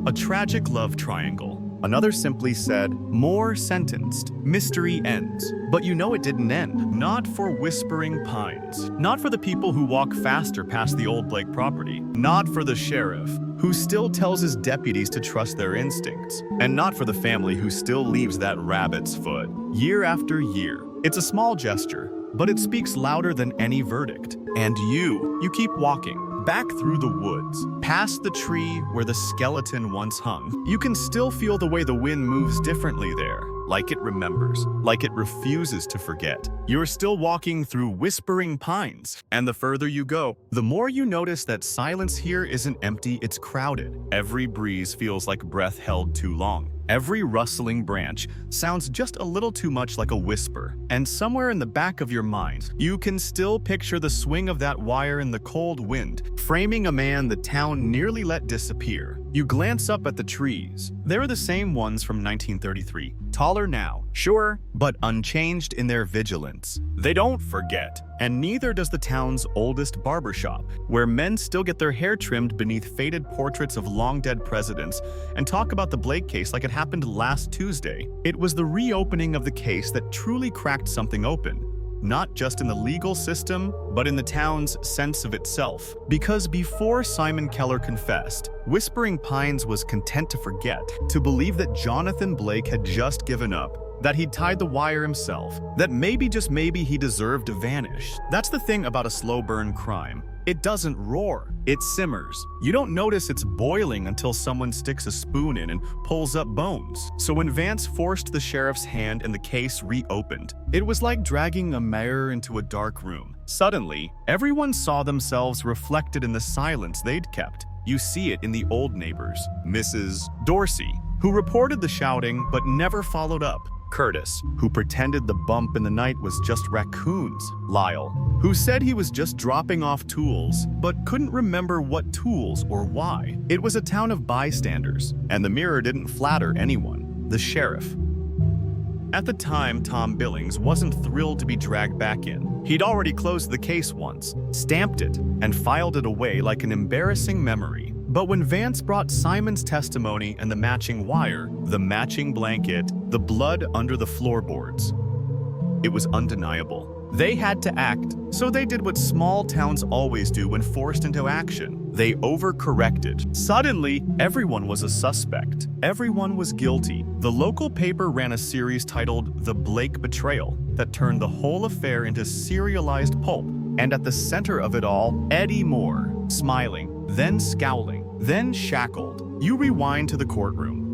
Speaker 1: A tragic love triangle." Another simply said, "More sentenced. Mystery ends." But you know it didn't end. Not for Whispering Pines. Not for the people who walk faster past the old Blake property. Not for the sheriff, who still tells his deputies to trust their instincts. And not for the family who still leaves that rabbit's foot. Year after year. It's a small gesture, but it speaks louder than any verdict. And you keep walking. Back through the woods, past the tree where the skeleton once hung. You can still feel the way the wind moves differently there, like it remembers, like it refuses to forget. You're still walking through Whispering Pines, and the further you go, the more you notice that silence here isn't empty, it's crowded. Every breeze feels like breath held too long. Every rustling branch sounds just a little too much like a whisper. And somewhere in the back of your mind, you can still picture the swing of that wire in the cold wind, framing a man the town nearly let disappear. You glance up at the trees. They're the same ones from 1933. Taller now, sure, but unchanged in their vigilance. They don't forget, and neither does the town's oldest barbershop, where men still get their hair trimmed beneath faded portraits of long-dead presidents and talk about the Blake case like it happened last Tuesday. It was the reopening of the case that truly cracked something open. Not just in the legal system, but in the town's sense of itself. Because before Simon Keller confessed, Whispering Pines was content to forget, to believe that Jonathan Blake had just given up, that he'd tied the wire himself, that maybe, just maybe, he deserved to vanish. That's the thing about a slow burn crime. It doesn't roar, it simmers. You don't notice it's boiling until someone sticks a spoon in and pulls up bones. So when Vance forced the sheriff's hand and the case reopened, it was like dragging a mirror into a dark room. Suddenly, everyone saw themselves reflected in the silence they'd kept. You see it in the old neighbors, Mrs. Dorsey, who reported the shouting but never followed up. Curtis, who pretended the bump in the night was just raccoons. Lyle, who said he was just dropping off tools, but couldn't remember what tools or why. It was a town of bystanders, and the mirror didn't flatter anyone. The sheriff. At the time, Tom Billings wasn't thrilled to be dragged back in. He'd already closed the case once, stamped it, and filed it away like an embarrassing memory. But when Vance brought Simon's testimony and the matching wire, the matching blanket, the blood under the floorboards, it was undeniable. They had to act, so they did what small towns always do when forced into action. They overcorrected. Suddenly, everyone was a suspect. Everyone was guilty. The local paper ran a series titled The Blake Betrayal that turned the whole affair into serialized pulp. And at the center of it all, Eddie Moore, smiling, then scowling, then shackled. You rewind to the courtroom.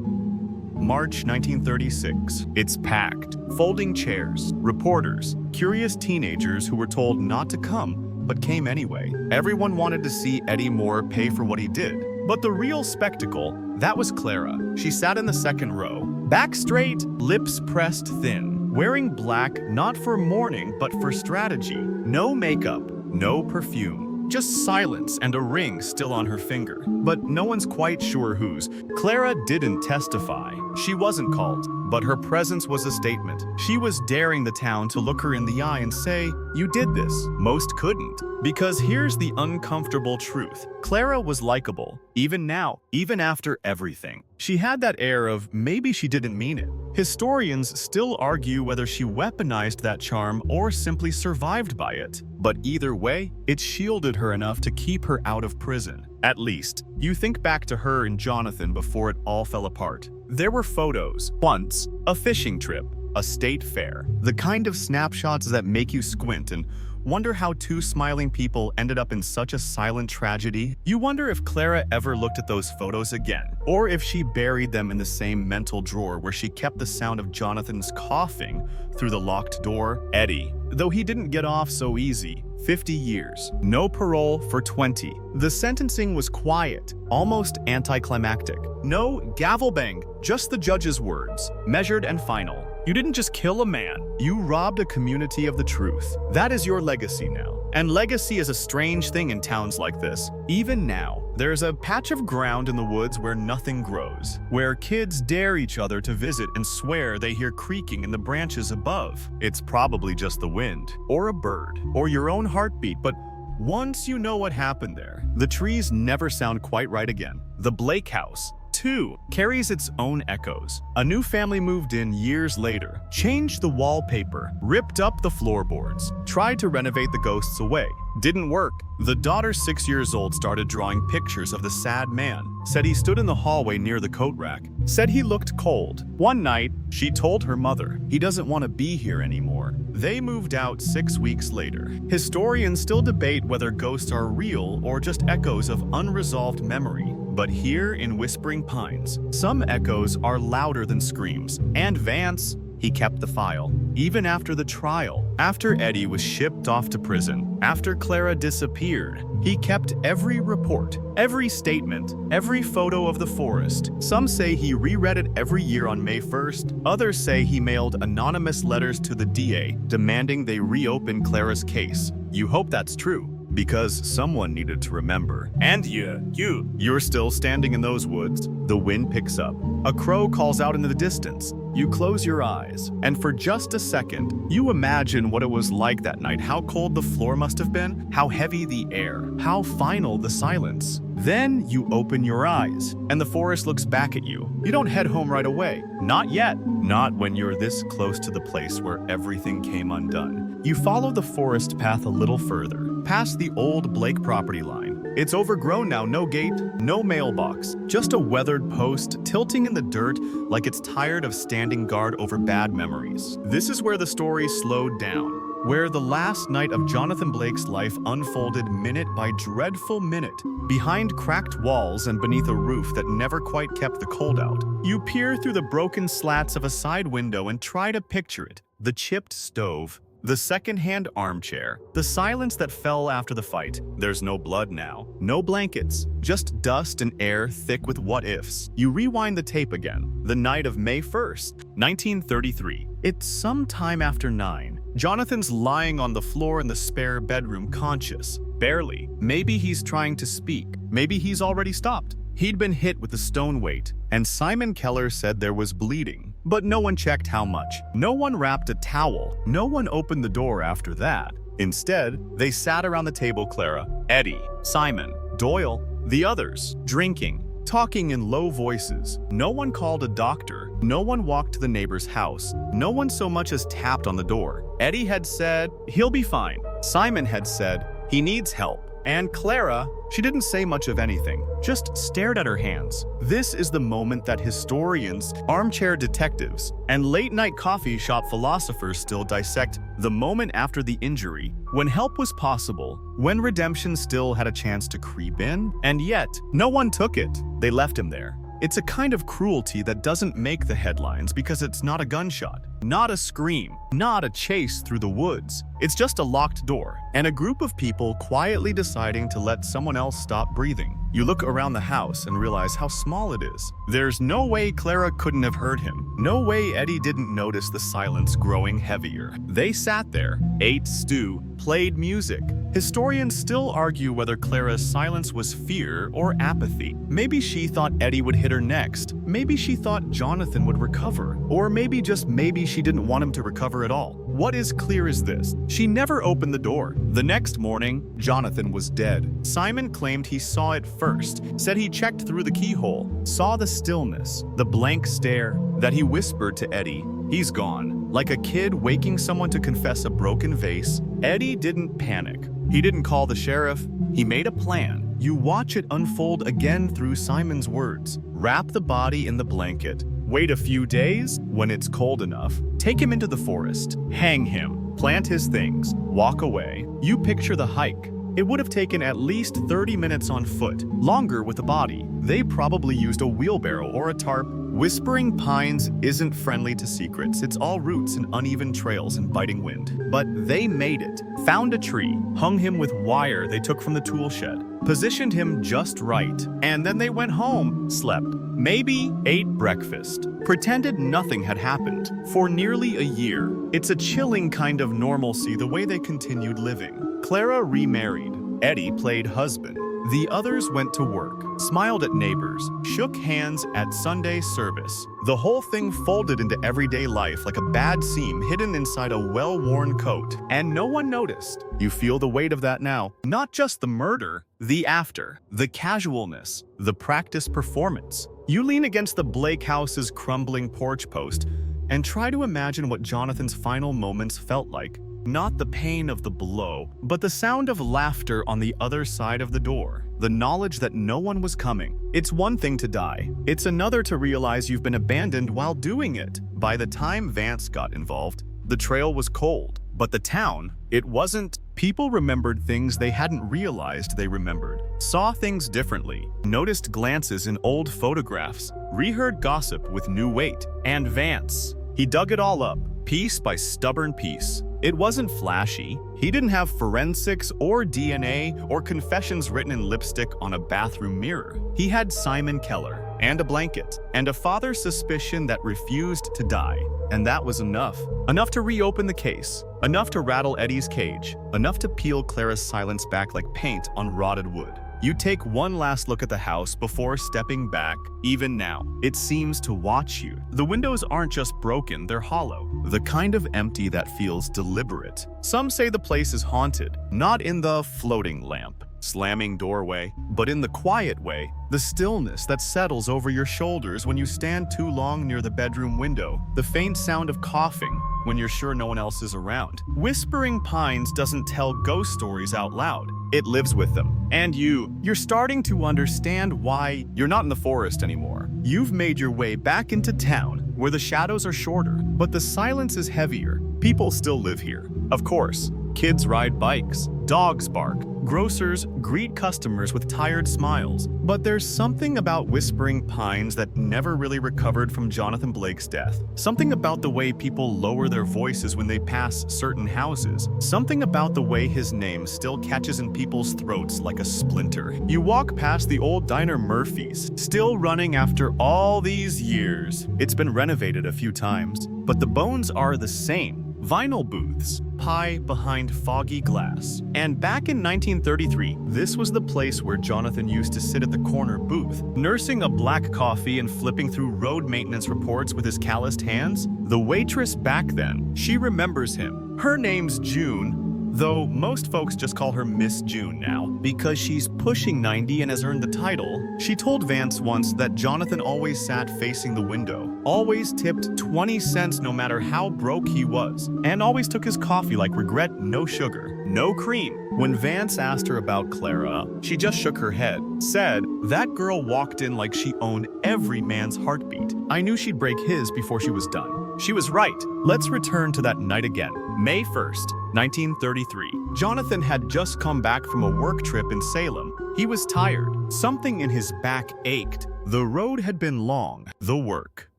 Speaker 1: March 1936. It's packed. Folding chairs, reporters, curious teenagers who were told not to come, but came anyway. Everyone wanted to see Eddie Moore pay for what he did. But the real spectacle, that was Clara. She sat in the second row, back straight, lips pressed thin, wearing black not for mourning but for strategy. No makeup, no perfume. Just silence and a ring still on her finger. But no one's quite sure whose. Clara didn't testify. She wasn't called, but her presence was a statement. She was daring the town to look her in the eye and say, "You did this." Most couldn't. Because here's the uncomfortable truth. Clara was likable, even now, even after everything. She had that air of maybe she didn't mean it. Historians still argue whether she weaponized that charm or simply survived by it. But either way, it shielded her enough to keep her out of prison. At least, you think back to her and Jonathan before it all fell apart. There were photos. Once, a fishing trip, a state fair. The kind of snapshots that make you squint and wonder how two smiling people ended up in such a silent tragedy. You wonder if Clara ever looked at those photos again, or if she buried them in the same mental drawer where she kept the sound of Jonathan's coughing through the locked door. Eddie, though he didn't get off so easy, 50 years, no parole for 20. The sentencing was quiet, almost anticlimactic. No gavel bang, just the judge's words, measured and final. You didn't just kill a man, you robbed a community of the truth. That is your legacy now. And legacy is a strange thing in towns like this. Even now, There's a patch of ground in the woods where nothing grows, where kids dare each other to visit and swear they hear creaking in the branches above. It's probably just the wind, or a bird, or your own heartbeat, but once you know what happened there, the trees never sound quite right again. The Blake house, too, carries its own echoes. A new family moved in years later, changed the wallpaper, ripped up the floorboards, tried to renovate the ghosts away. Didn't work. The daughter, 6 years old, started drawing pictures of the sad man. Said he stood in the hallway near the coat rack. Said he looked cold. One night, she told her mother, he doesn't want to be here anymore. They moved out 6 weeks later. Historians still debate whether ghosts are real or just echoes of unresolved memory. But here in Whispering Pines, some echoes are louder than screams. And Vance, he kept the file. Even after the trial, after Eddie was shipped off to prison, after Clara disappeared, he kept every report, every statement, every photo of the forest. Some say he reread it every year on May 1st. Others say he mailed anonymous letters to the DA demanding they reopen Clara's case. You hope that's true, because someone needed to remember. And you're still standing in those woods. The wind picks up. A crow calls out into the distance. You close your eyes, and for just a second, you imagine what it was like that night, how cold the floor must have been, how heavy the air, how final the silence. Then you open your eyes, and the forest looks back at you. You don't head home right away. Not yet. Not when you're this close to the place where everything came undone. You follow the forest path a little further, past the old Blake property line. It's overgrown now, no gate, no mailbox, just a weathered post tilting in the dirt like it's tired of standing guard over bad memories. This is where the story slowed down, where the last night of Jonathan Blake's life unfolded minute by dreadful minute, behind cracked walls and beneath a roof that never quite kept the cold out. You peer through the broken slats of a side window and try to picture it. The chipped stove, the second-hand armchair, the silence that fell after the fight. There's no blood now, no blankets, just dust and air thick with what-ifs. You rewind the tape again, the night of May 1st, 1933. It's sometime after 9. Jonathan's lying on the floor in the spare bedroom, conscious, barely. Maybe he's trying to speak. Maybe he's already stopped. He'd been hit with a stone weight, and Simon Keller said there was bleeding, but no one checked how much. No one wrapped a towel. No one opened the door after that. Instead, they sat around the table, Clara, Eddie, Simon, Doyle, the others, drinking, talking in low voices. No one called a doctor. No one walked to the neighbor's house. No one so much as tapped on the door. Eddie had said, he'll be fine. Simon had said, he needs help. And Clara, she didn't say much of anything, just stared at her hands. This is the moment that historians, armchair detectives, and late-night coffee shop philosophers still dissect: the moment after the injury, when help was possible, when redemption still had a chance to creep in, and yet, no one took it. They left him there. It's a kind of cruelty that doesn't make the headlines because it's not a gunshot, not a scream, not a chase through the woods. It's just a locked door, and a group of people quietly deciding to let someone else stop breathing. You look around the house and realize how small it is. There's no way Clara couldn't have heard him. No way Eddie didn't notice the silence growing heavier. They sat there, ate stew, played music. Historians still argue whether Clara's silence was fear or apathy. Maybe she thought Eddie would hit her next. Maybe she thought Jonathan would recover. Or maybe, just maybe, she didn't want him to recover at all. What is clear is this: she never opened the door. The next morning, Jonathan was dead. Simon claimed he saw it first, said he checked through the keyhole, saw the stillness, the blank stare, that he whispered to Eddie, "He's gone." Like a kid waking someone to confess a broken vase, Eddie didn't panic. He didn't call the sheriff. He made a plan. You watch it unfold again through Simon's words. Wrap the body in the blanket. Wait a few days. When it's cold enough, take him into the forest. Hang him. Plant his things. Walk away. You picture the hike. It would have taken at least 30 minutes on foot, longer with the body. They probably used a wheelbarrow or a tarp. Whispering Pines isn't friendly to secrets. It's all roots and uneven trails and biting wind. But they made it. Found a tree, hung him with wire they took from the tool shed, positioned him just right, and then they went home, slept, maybe ate breakfast, pretended nothing had happened for nearly a year. It's a chilling kind of normalcy the way they continued living. Clara remarried. Eddie played husband. The others went to work, smiled at neighbors, shook hands at Sunday service. The whole thing folded into everyday life like a bad seam hidden inside a well-worn coat, and no one noticed. You feel the weight of that now. Not just the murder, the after, the casualness, the practice performance. You lean against the Blake house's crumbling porch post and try to imagine what Jonathan's final moments felt like. Not the pain of the blow, but the sound of laughter on the other side of the door. The knowledge that no one was coming. It's one thing to die. It's another to realize you've been abandoned while doing it. By the time Vance got involved, the trail was cold. But the town, it wasn't. People remembered things they hadn't realized they remembered. Saw things differently. Noticed glances in old photographs. Reheard gossip with new weight. And Vance, he dug it all up, piece by stubborn piece. It wasn't flashy. He didn't have forensics or DNA or confessions written in lipstick on a bathroom mirror. He had Simon Keller and a blanket and a father's suspicion that refused to die. And that was enough. Enough to reopen the case. Enough to rattle Eddie's cage. Enough to peel Clara's silence back like paint on rotted wood. You take one last look at the house before stepping back. Even now, it seems to watch you. The windows aren't just broken, they're hollow. The kind of empty that feels deliberate. Some say the place is haunted, not in the floating lamp, slamming doorway, but in the quiet way, the stillness that settles over your shoulders when you stand too long near the bedroom window, the faint sound of coughing when you're sure no one else is around. Whispering Pines doesn't tell ghost stories out loud. It lives with them. And you're starting to understand why you're not in the forest anymore. You've made your way back into town, where the shadows are shorter, but the silence is heavier. People still live here. Of course, kids ride bikes, dogs bark, grocers greet customers with tired smiles. But there's something about Whispering Pines that never really recovered from Jonathan Blake's death. Something about the way people lower their voices when they pass certain houses. Something about the way his name still catches in people's throats like a splinter. You walk past the old diner Murphy's, still running after all these years. It's been renovated a few times, but the bones are the same. Vinyl booths, pie behind foggy glass. And back in 1933, this was the place where Jonathan used to sit at the corner booth, nursing a black coffee and flipping through road maintenance reports with his calloused hands. The waitress back then, she remembers him. Her name's June, though most folks just call her Miss June now, because she's pushing 90 and has earned the title. She told Vance once that Jonathan always sat facing the window, always tipped 20 cents no matter how broke he was, and always took his coffee like regret, no sugar, no cream. When Vance asked her about Clara, she just shook her head, said, "That girl walked in like she owned every man's heartbeat. I knew she'd break his before she was done." She was right. Let's return to that night again. May 1st, 1933. Jonathan had just come back from a work trip in Salem. He was tired. Something in his back ached. The road had been long. The work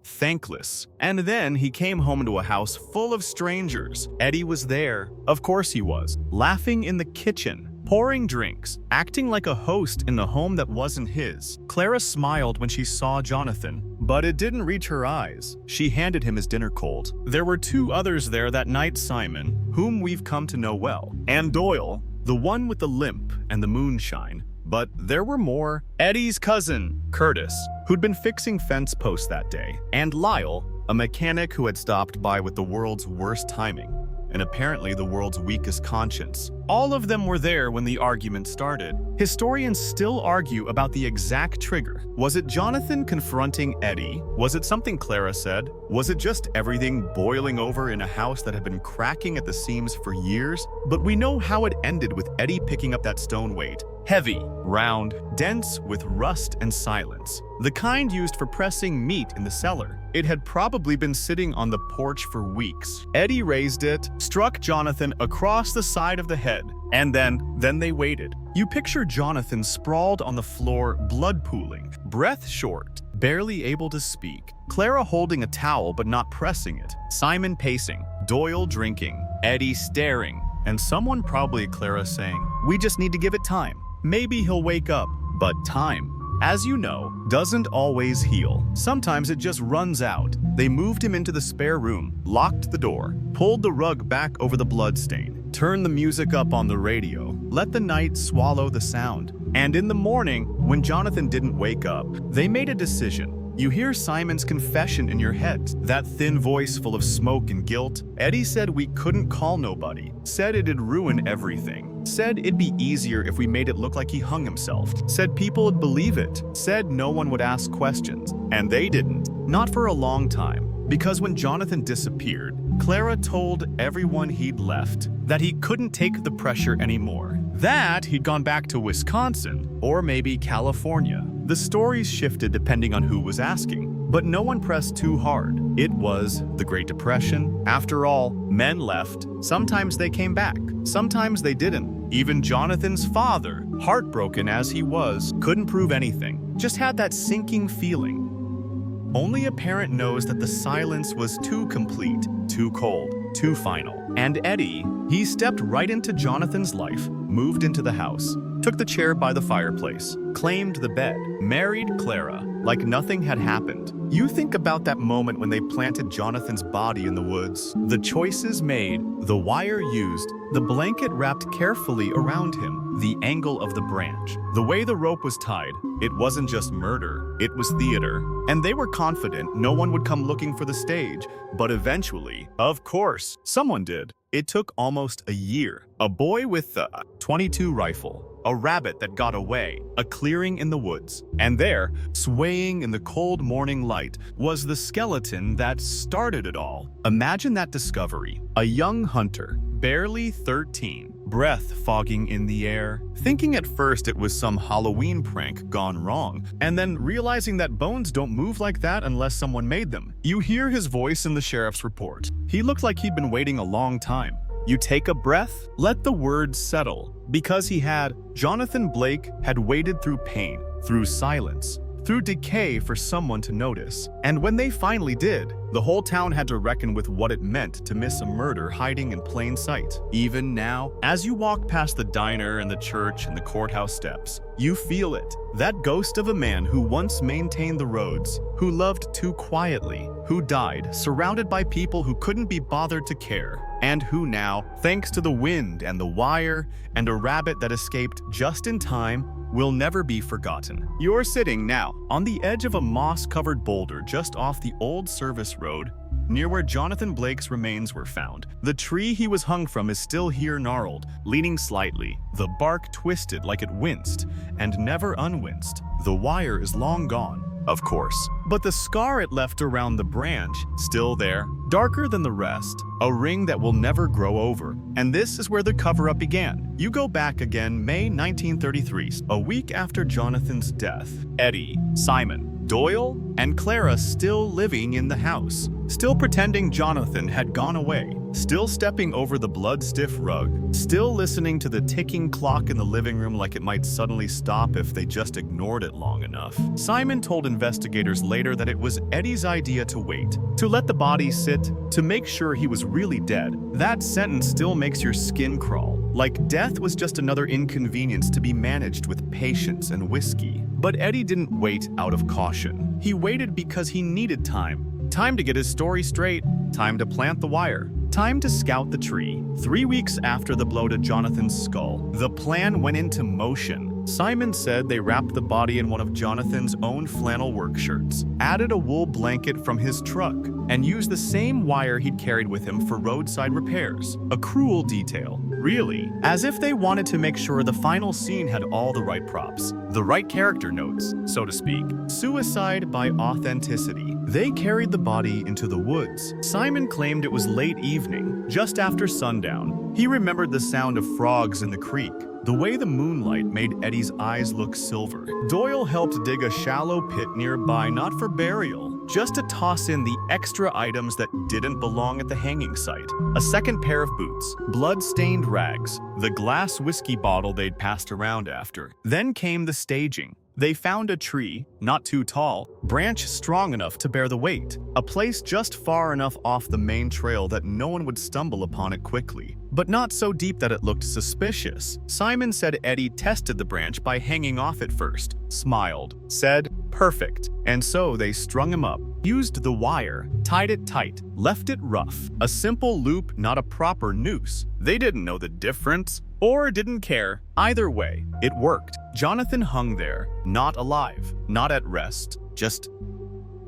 Speaker 1: thankless. And then he came home to a house full of strangers. Eddie was there. Of course he was. Laughing in the kitchen, pouring drinks, acting like a host in the home that wasn't his. Clara smiled when she saw Jonathan, but it didn't reach her eyes. She handed him his dinner cold. There were two others there that night: Simon, whom we've come to know well, and Doyle, the one with the limp and the moonshine. But there were more. Eddie's cousin, Curtis, who'd been fixing fence posts that day, and Lyle, a mechanic who had stopped by with the world's worst timing, and apparently the world's weakest conscience. All of them were there when the argument started. Historians still argue about the exact trigger. Was it Jonathan confronting Eddie? Was it something Clara said? Was it just everything boiling over in a house that had been cracking at the seams for years? But we know how it ended with Eddie picking up that stone weight. Heavy, round, dense with rust and silence. The kind used for pressing meat in the cellar. It had probably been sitting on the porch for weeks. Eddie raised it, struck Jonathan across the side of the head, and then they waited. You picture Jonathan sprawled on the floor, blood pooling, breath short, barely able to speak. Clara holding a towel but not pressing it. Simon pacing, Doyle drinking, Eddie staring, and someone, probably Clara, saying, "We just need to give it time. Maybe he'll wake up." But time, as you know, doesn't always heal. Sometimes it just runs out. They moved him into the spare room, locked the door, pulled the rug back over the bloodstain, turned the music up on the radio. let the night swallow the sound. And in the morning, when Jonathan didn't wake up, they made a decision. You hear Simon's confession in your head, that thin voice full of smoke and guilt. Eddie said we couldn't call nobody, said it'd ruin everything, said it'd be easier if we made it look like he hung himself, said people would believe it, said no one would ask questions. And they didn't. Not for a long time. Because when Jonathan disappeared, Clara told everyone he'd left that he couldn't take the pressure anymore, that he'd gone back to Wisconsin or maybe California. The stories shifted depending on who was asking, but no one pressed too hard. It was the Great Depression. After all, men left. Sometimes they came back, sometimes they didn't. Even Jonathan's father, heartbroken as he was, couldn't prove anything, just had that sinking feeling. Only a parent knows that the silence was too complete, too cold, too final. And Eddie, he stepped right into Jonathan's life, moved into the house, took the chair by the fireplace, claimed the bed, married Clara, like nothing had happened. You think about that moment when they planted Jonathan's body in the woods, the choices made, the wire used, the blanket wrapped carefully around him, the angle of the branch, the way the rope was tied. It wasn't just murder, it was theater. And they were confident no one would come looking for the stage. But eventually, of course, someone did. It took almost a year. A boy with a .22 rifle, a rabbit that got away, a clearing in the woods. And there, swaying in the cold morning light, was the skeleton that started it all. Imagine that discovery. A young hunter, barely 13, breath fogging in the air, thinking at first it was some Halloween prank gone wrong, and then realizing that bones don't move like that unless someone made them. You hear his voice in the sheriff's report. He looked like he'd been waiting a long time. You take a breath, let the words settle. Because Jonathan Blake had waited through pain, through silence, through decay for someone to notice. And when they finally did, the whole town had to reckon with what it meant to miss a murder hiding in plain sight. Even now, as you walk past the diner and the church and the courthouse steps, you feel it. That ghost of a man who once maintained the roads, who loved too quietly, who died surrounded by people who couldn't be bothered to care, and who now, thanks to the wind and the wire and a rabbit that escaped just in time, will never be forgotten. You're sitting now on the edge of a moss-covered boulder just off the old service road, near where Jonathan Blake's remains were found. The tree he was hung from is still here, gnarled, leaning slightly, the bark twisted like it winced, and never unwinced. The wire is long gone, of course, but the scar it left around the branch, still there, darker than the rest, a ring that will never grow over. And this is where the cover-up began. You go back again, May 1933, a week after Jonathan's death. Eddie, Simon, Doyle, and Clara still living in the house, still pretending Jonathan had gone away, still stepping over the blood-stiff rug, still listening to the ticking clock in the living room like it might suddenly stop if they just ignored it long enough. Simon told investigators later that it was Eddie's idea to wait, to let the body sit, to make sure he was really dead. That sentence still makes your skin crawl, like death was just another inconvenience to be managed with patience and whiskey. But Eddie didn't wait out of caution. He waited because he needed time. Time to get his story straight, time to plant the wire, time to scout the tree. 3 weeks after the blow to Jonathan's skull, the plan went into motion. Simon said they wrapped the body in one of Jonathan's own flannel work shirts, added a wool blanket from his truck, and used the same wire he'd carried with him for roadside repairs. A cruel detail, really, as if they wanted to make sure the final scene had all the right props, the right character notes, so to speak. Suicide by authenticity. They carried the body into the woods. Simon claimed it was late evening, just after sundown. He remembered the sound of frogs in the creek, the way the moonlight made Eddie's eyes look silver. Doyle helped dig a shallow pit nearby, not for burial, just to toss in the extra items that didn't belong at the hanging site. A second pair of boots, blood-stained rags, the glass whiskey bottle they'd passed around after. Then came the staging. They found a tree, not too tall, branch strong enough to bear the weight, a place just far enough off the main trail that no one would stumble upon it quickly. but not so deep that it looked suspicious. Simon said Eddie tested the branch by hanging off it first, smiled, said, "Perfect." And so they strung him up, used the wire, tied it tight, left it rough. A simple loop, not a proper noose. They didn't know the difference, or didn't care. Either way, it worked. Jonathan hung there, not alive, not at rest, just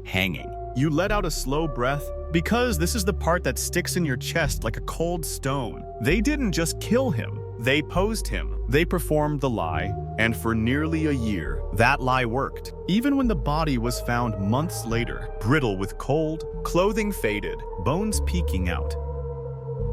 Speaker 1: hanging. You let out a slow breath, because this is the part that sticks in your chest like a cold stone. They didn't just kill him, they posed him. They performed the lie, and for nearly a year, that lie worked. Even when the body was found months later, brittle with cold, clothing faded, bones peeking out.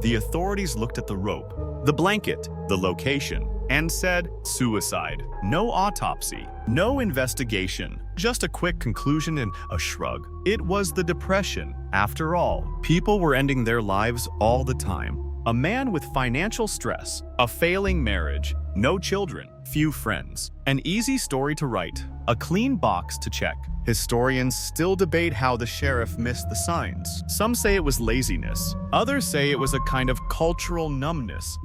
Speaker 1: The authorities looked at the rope, the blanket, the location, and said, suicide. No autopsy, no investigation, just a quick conclusion and a shrug. It was the Depression. After all, people were ending their lives all the time. A man with financial stress, a failing marriage, no children, few friends. An easy story to write, a clean box to check. Historians still debate how the sheriff missed the signs. Some say it was laziness. Others say it was a kind of cultural numbness.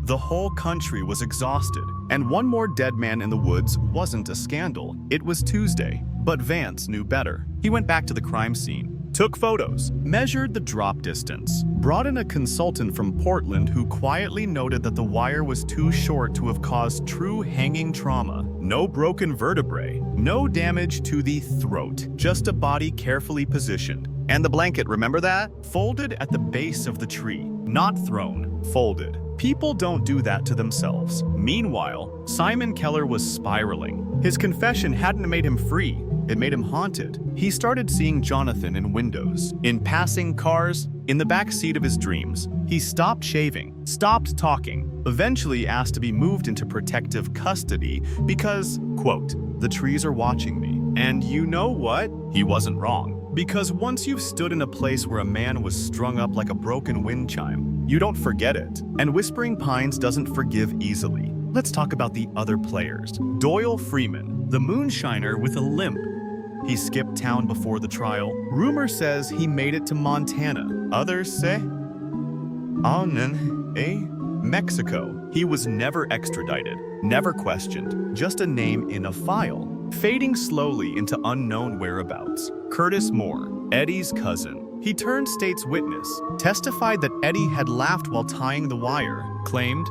Speaker 1: The whole country was exhausted, and one more dead man in the woods wasn't a scandal. It was Tuesday, but Vance knew better. He went back to the crime scene, took photos, measured the drop distance, brought in a consultant from Portland who quietly noted that the wire was too short to have caused true hanging trauma. No broken vertebrae, no damage to the throat, just a body carefully positioned. And the blanket, remember that? Folded at the base of the tree, not thrown, folded. People don't do that to themselves. Meanwhile, Simon Keller was spiraling. His confession hadn't made him free, it made him haunted. He started seeing Jonathan in windows, in passing cars, in the back seat of his dreams. He stopped shaving, stopped talking, eventually asked to be moved into protective custody because, quote, "the trees are watching me." And you know what? He wasn't wrong. Because once you've stood in a place where a man was strung up like a broken wind chime, you don't forget it. And Whispering Pines doesn't forgive easily. Let's talk about the other players. Doyle Freeman, the moonshiner with a limp. He skipped town before the trial. Rumor says he made it to Montana. Others say, Mexico. He was never extradited, never questioned, just a name in a file, fading slowly into unknown whereabouts. Curtis Moore, Eddie's cousin. He turned state's witness, testified that Eddie had laughed while tying the wire, claimed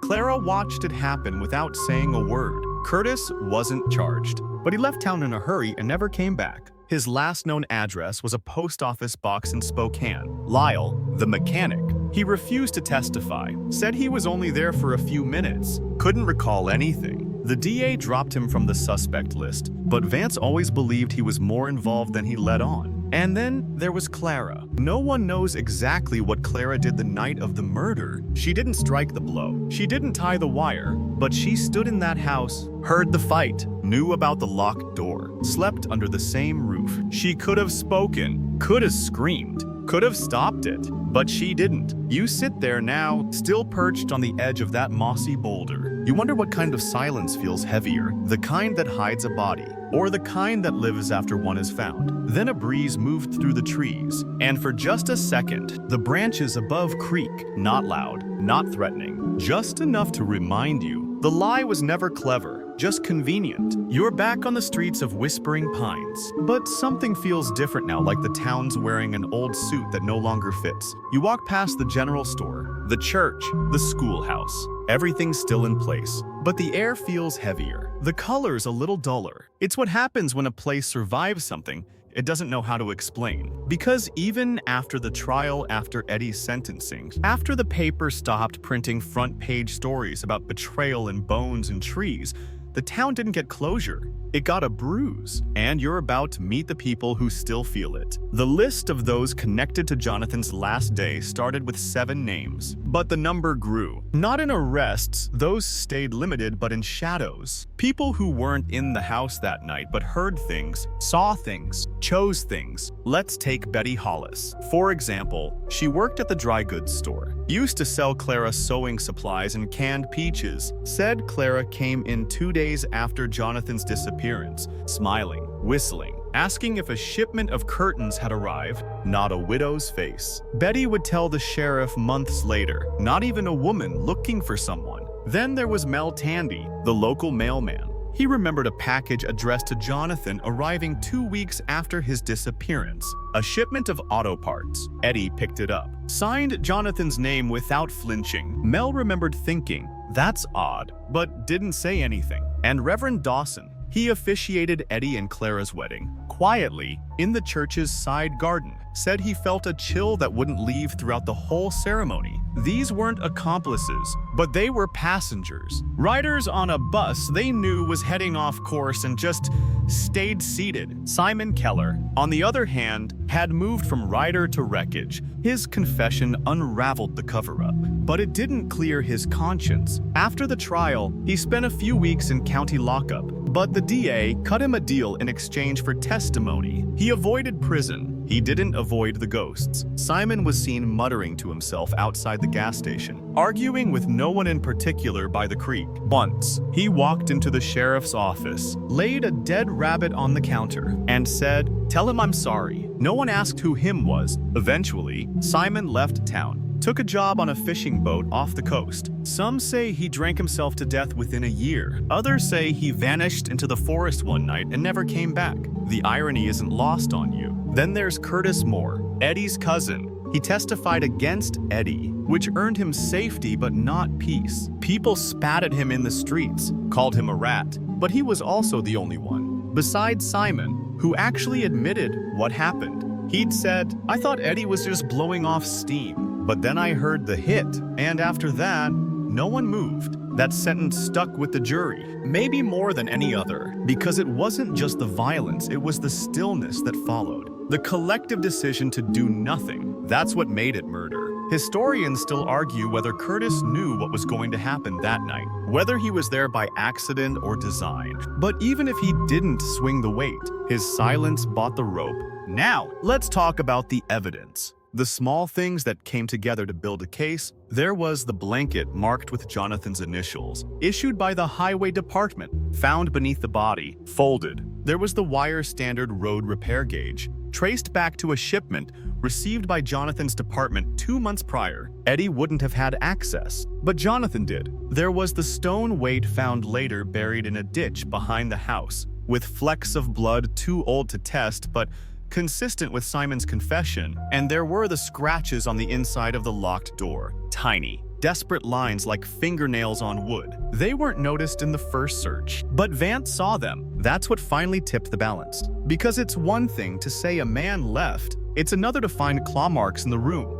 Speaker 1: Clara watched it happen without saying a word. Curtis wasn't charged, but he left town in a hurry and never came back. His last known address was a post office box in Spokane. Lyle, the mechanic, he refused to testify, said he was only there for a few minutes, couldn't recall anything. The DA dropped him from the suspect list, but Vance always believed he was more involved than he let on. And then there was Clara. No one knows exactly what Clara did the night of the murder. She didn't strike the blow. She didn't tie the wire, but she stood in that house, heard the fight, knew about the locked door, slept under the same roof. She could have spoken, could have screamed, could have stopped it, but she didn't. You sit there now, still perched on the edge of that mossy boulder. You wonder what kind of silence feels heavier, the kind that hides a body, or the kind that lives after one is found. Then a breeze moved through the trees, and for just a second, the branches above creak, not loud, not threatening, just enough to remind you the lie was never clever, just convenient. You're back on the streets of Whispering Pines, but something feels different now, like the town's wearing an old suit that no longer fits. You walk past the general store, the church, the schoolhouse. Everything's still in place, but the air feels heavier. The color's a little duller. It's what happens when a place survives something it doesn't know how to explain. Because even after the trial, after Eddie's sentencing, after the paper stopped printing front-page stories about betrayal and bones and trees, the town didn't get closure. It got a bruise, and you're about to meet the people who still feel it. The list of those connected to Jonathan's last day started with 7 names, but the number grew. Not in arrests, those stayed limited, but in shadows. People who weren't in the house that night but heard things, saw things, chose things. Let's take Betty Hollis. For example, she worked at the dry goods store. Used to sell Clara sewing supplies and canned peaches. Said Clara came in 2 days after Jonathan's disappearance, smiling, whistling, asking if a shipment of curtains had arrived. Not a widow's face. Betty would tell the sheriff months later, not even a woman looking for someone. Then there was Mel Tandy, the local mailman. He remembered a package addressed to Jonathan arriving 2 weeks after his disappearance. A shipment of auto parts. Eddie picked it up. Signed Jonathan's name without flinching. Mel remembered thinking, "That's odd," but didn't say anything. And Reverend Dawson, he officiated Eddie and Clara's wedding. Quietly, in the church's side garden, said he felt a chill that wouldn't leave throughout the whole ceremony. These weren't accomplices, but they were passengers. Riders on a bus they knew was heading off course and just stayed seated. Simon Keller, on the other hand, had moved from rider to wreckage. His confession unraveled the cover-up, but it didn't clear his conscience. After the trial, he spent a few weeks in county lockup, but the DA cut him a deal in exchange for testimony. He avoided prison. He didn't avoid the ghosts. Simon was seen muttering to himself outside the gas station, arguing with no one in particular by the creek. Once, he walked into the sheriff's office, laid a dead rabbit on the counter, and said, "Tell him I'm sorry." No one asked who him was. Eventually, Simon left town. Took a job on a fishing boat off the coast. Some say he drank himself to death within a year. Others say he vanished into the forest one night and never came back. The irony isn't lost on you. Then there's Curtis Moore, Eddie's cousin. He testified against Eddie, which earned him safety but not peace. People spat at him in the streets, called him a rat, but he was also the only one, besides Simon, who actually admitted what happened. He'd said, "I thought Eddie was just blowing off steam, but then I heard the hit, and after that, no one moved." That sentence stuck with the jury, maybe more than any other, because it wasn't just the violence, it was the stillness that followed. The collective decision to do nothing, that's what made it murder. Historians still argue whether Curtis knew what was going to happen that night, whether he was there by accident or design. But even if he didn't swing the weight, his silence bought the rope. Now, let's talk about the evidence. The small things that came together to build a case. There was the blanket marked with Jonathan's initials, issued by the highway department, found beneath the body, folded. There was the wire standard road repair gauge, traced back to a shipment received by Jonathan's department 2 months prior. Eddie wouldn't have had access, but Jonathan did. There was the stone weight found later buried in a ditch behind the house, with flecks of blood too old to test, but consistent with Simon's confession. And there were the scratches on the inside of the locked door. Tiny, desperate lines like fingernails on wood. They weren't noticed in the first search, but Vance saw them. That's what finally tipped the balance. Because it's one thing to say a man left, it's another to find claw marks in the room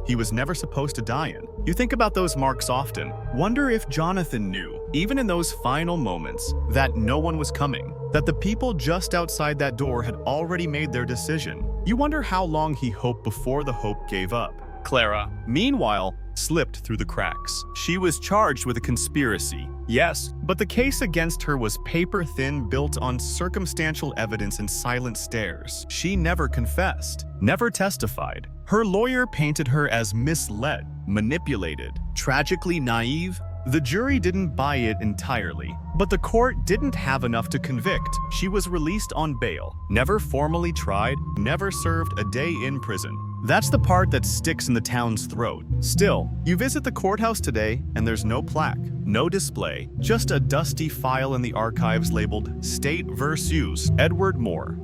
Speaker 1: he was never supposed to die in. You think about those marks often. Wonder if Jonathan knew, even in those final moments, that no one was coming, that the people just outside that door had already made their decision. You wonder how long he hoped before the hope gave up. Clara, meanwhile, slipped through the cracks. She was charged with a conspiracy, yes, but the case against her was paper-thin, built on circumstantial evidence and silent stares. She never confessed, never testified. Her lawyer painted her as misled, manipulated, tragically naive. The jury didn't buy it entirely, but the court didn't have enough to convict. She was released on bail, never formally tried, never served a day in prison. That's the part that sticks in the town's throat. Still, you visit the courthouse today and there's no plaque, no display, just a dusty file in the archives labeled State vs. Edward Moore.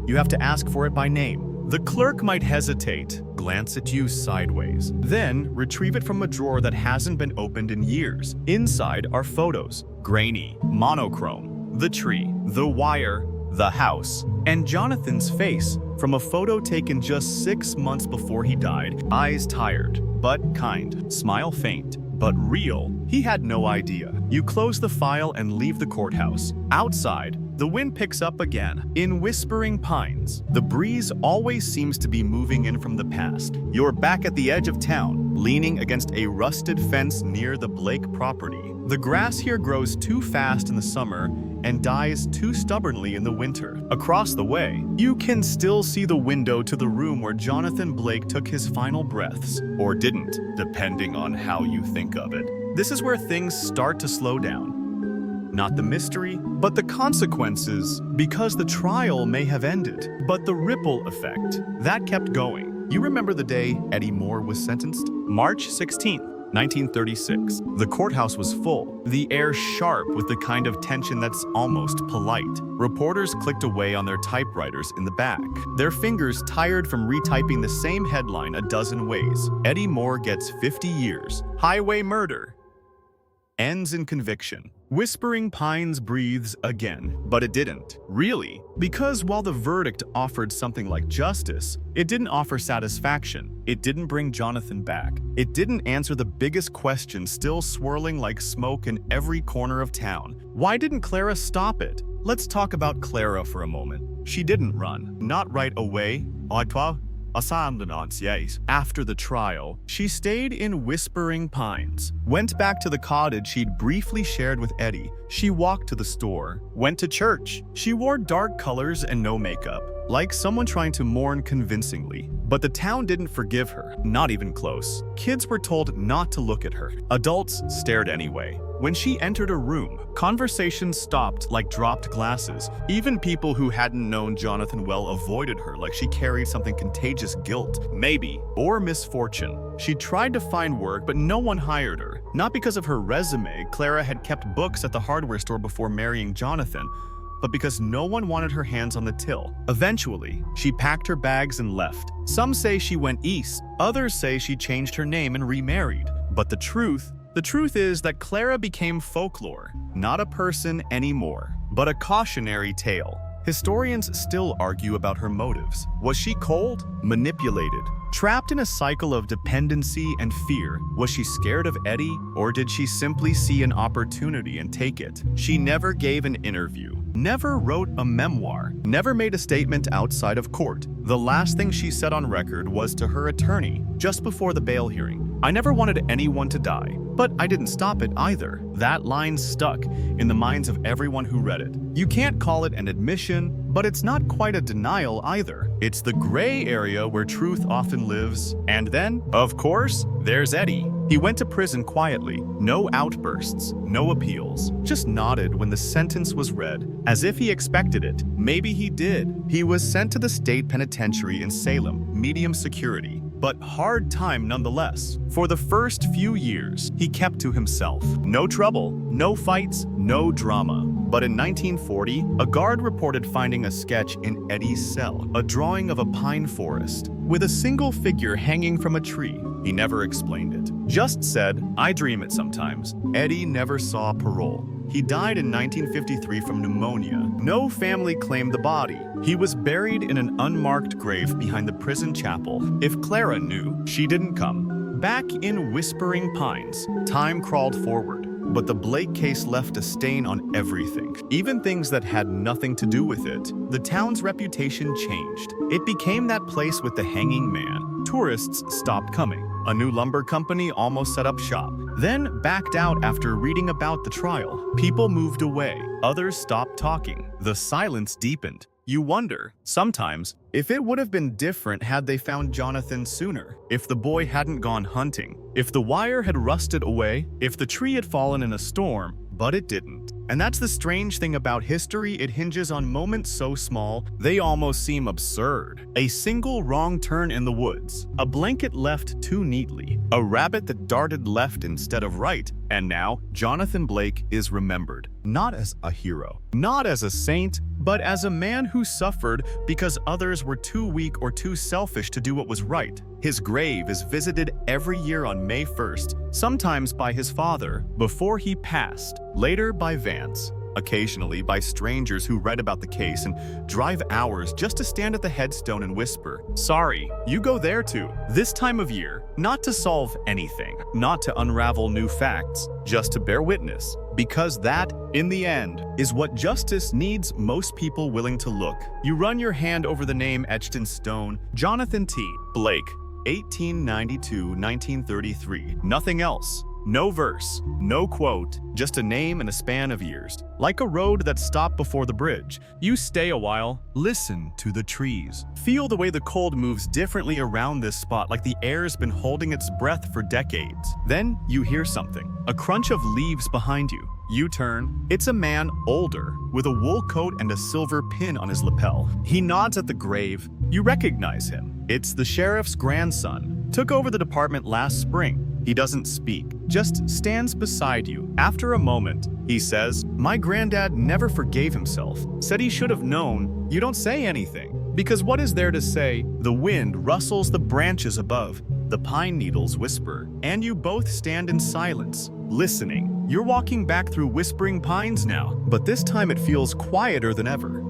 Speaker 1: You have to ask for it by name. The clerk might hesitate, glance at you sideways, then retrieve it from a drawer that hasn't been opened in years. Inside are photos, grainy, monochrome, the tree, the wire, the house, and Jonathan's face from a photo taken just 6 months before he died. Eyes tired, but kind, smile faint, but real. He had no idea. You close the file and leave the courthouse. Outside, the wind picks up again, in whispering pines. The breeze always seems to be moving in from the past. You're back at the edge of town, leaning against a rusted fence near the Blake property. The grass here grows too fast in the summer, and dies too stubbornly in the winter. Across the way, you can still see the window to the room where Jonathan Blake took his final breaths, or didn't, depending on how you think of it. This is where things start to slow down. Not the mystery, but the consequences, because the trial may have ended, but the ripple effect, that kept going. You remember the day Eddie Moore was sentenced? March 16th. 1936. The courthouse was full, the air sharp with the kind of tension that's almost polite. Reporters clicked away on their typewriters in the back, their fingers tired from retyping the same headline a dozen ways. Eddie Moore gets 50 years. Highway murder ends in conviction. Whispering Pines breathes again, but it didn't. Really? Because while the verdict offered something like justice, it didn't offer satisfaction. It didn't bring Jonathan back. It didn't answer the biggest question still swirling like smoke in every corner of town. Why didn't Clara stop it? Let's talk about Clara for a moment. She didn't run. Not right away. After the trial, she stayed in Whispering Pines, went back to the cottage she'd briefly shared with Eddie. She walked to the store, went to church. She wore dark colors and no makeup, like someone trying to mourn convincingly. But the town didn't forgive her, not even close. Kids were told not to look at her. Adults stared anyway. When she entered a room, conversations stopped like dropped glasses. Even people who hadn't known Jonathan well avoided her like she carried something contagious guilt, maybe, or misfortune. She tried to find work, but no one hired her. Not because of her resume. Clara had kept books at the hardware store before marrying Jonathan, but because no one wanted her hands on the till. Eventually, she packed her bags and left. Some say she went east, others say she changed her name and remarried. But the truth is that Clara became folklore, not a person anymore, but a cautionary tale. Historians still argue about her motives. Was she cold? Manipulated? Trapped in a cycle of dependency and fear? Was she scared of Eddie? Or did she simply see an opportunity and take it? She never gave an interview, never wrote a memoir, never made a statement outside of court. The last thing she said on record was to her attorney just before the bail hearing. "I never wanted anyone to die, but I didn't stop it either." That line stuck in the minds of everyone who read it. You can't call it an admission, but it's not quite a denial either. It's the gray area where truth often lives. And then, of course, there's Eddie. He went to prison quietly, no outbursts, no appeals, just nodded when the sentence was read, as if he expected it. Maybe he did. He was sent to the state penitentiary in Salem, medium security, but hard time nonetheless. For the first few years, he kept to himself. No trouble, no fights, no drama. But in 1940, a guard reported finding a sketch in Eddie's cell, a drawing of a pine forest, with a single figure hanging from a tree. He never explained it, just said, "I dream it sometimes." Eddie never saw parole. He died in 1953 from pneumonia. No family claimed the body. He was buried in an unmarked grave behind the prison chapel. If Clara knew, she didn't come. Back in Whispering Pines, time crawled forward. But the Blake case left a stain on everything, even things that had nothing to do with it. The town's reputation changed. It became that place with the hanging man. Tourists stopped coming. A new lumber company almost set up shop, then backed out after reading about the trial. People moved away. Others stopped talking. The silence deepened. You wonder, sometimes, if it would have been different had they found Jonathan sooner, if the boy hadn't gone hunting, if the wire had rusted away, if the tree had fallen in a storm, but it didn't. And that's the strange thing about history, it hinges on moments so small, they almost seem absurd. A single wrong turn in the woods, a blanket left too neatly, a rabbit that darted left instead of right, and now Jonathan Blake is remembered. Not as a hero, not as a saint, but as a man who suffered because others were too weak or too selfish to do what was right. His grave is visited every year on May 1st, sometimes by his father, before he passed, later by Vance, occasionally by strangers who read about the case and drive hours just to stand at the headstone and whisper, "Sorry, you go there too." This time of year, not to solve anything, not to unravel new facts, just to bear witness. Because that, in the end, is what justice needs most people willing to look. You run your hand over the name etched in stone, Jonathan T. Blake, 1892-1933. Nothing else. No verse, no quote, just a name and a span of years. Like a road that stopped before the bridge. You stay a while, listen to the trees. Feel the way the cold moves differently around this spot, like the air's been holding its breath for decades. Then you hear something, a crunch of leaves behind you. You turn. It's a man older, with a wool coat and a silver pin on his lapel. He nods at the grave. You recognize him. It's the sheriff's grandson. Took over the department last spring. He doesn't speak, just stands beside you. After a moment, he says, "My granddad never forgave himself. Said he should have known." You don't say anything, because what is there to say? The wind rustles the branches above. The pine needles whisper, and you both stand in silence, listening. You're walking back through whispering pines now, but this time it feels quieter than ever.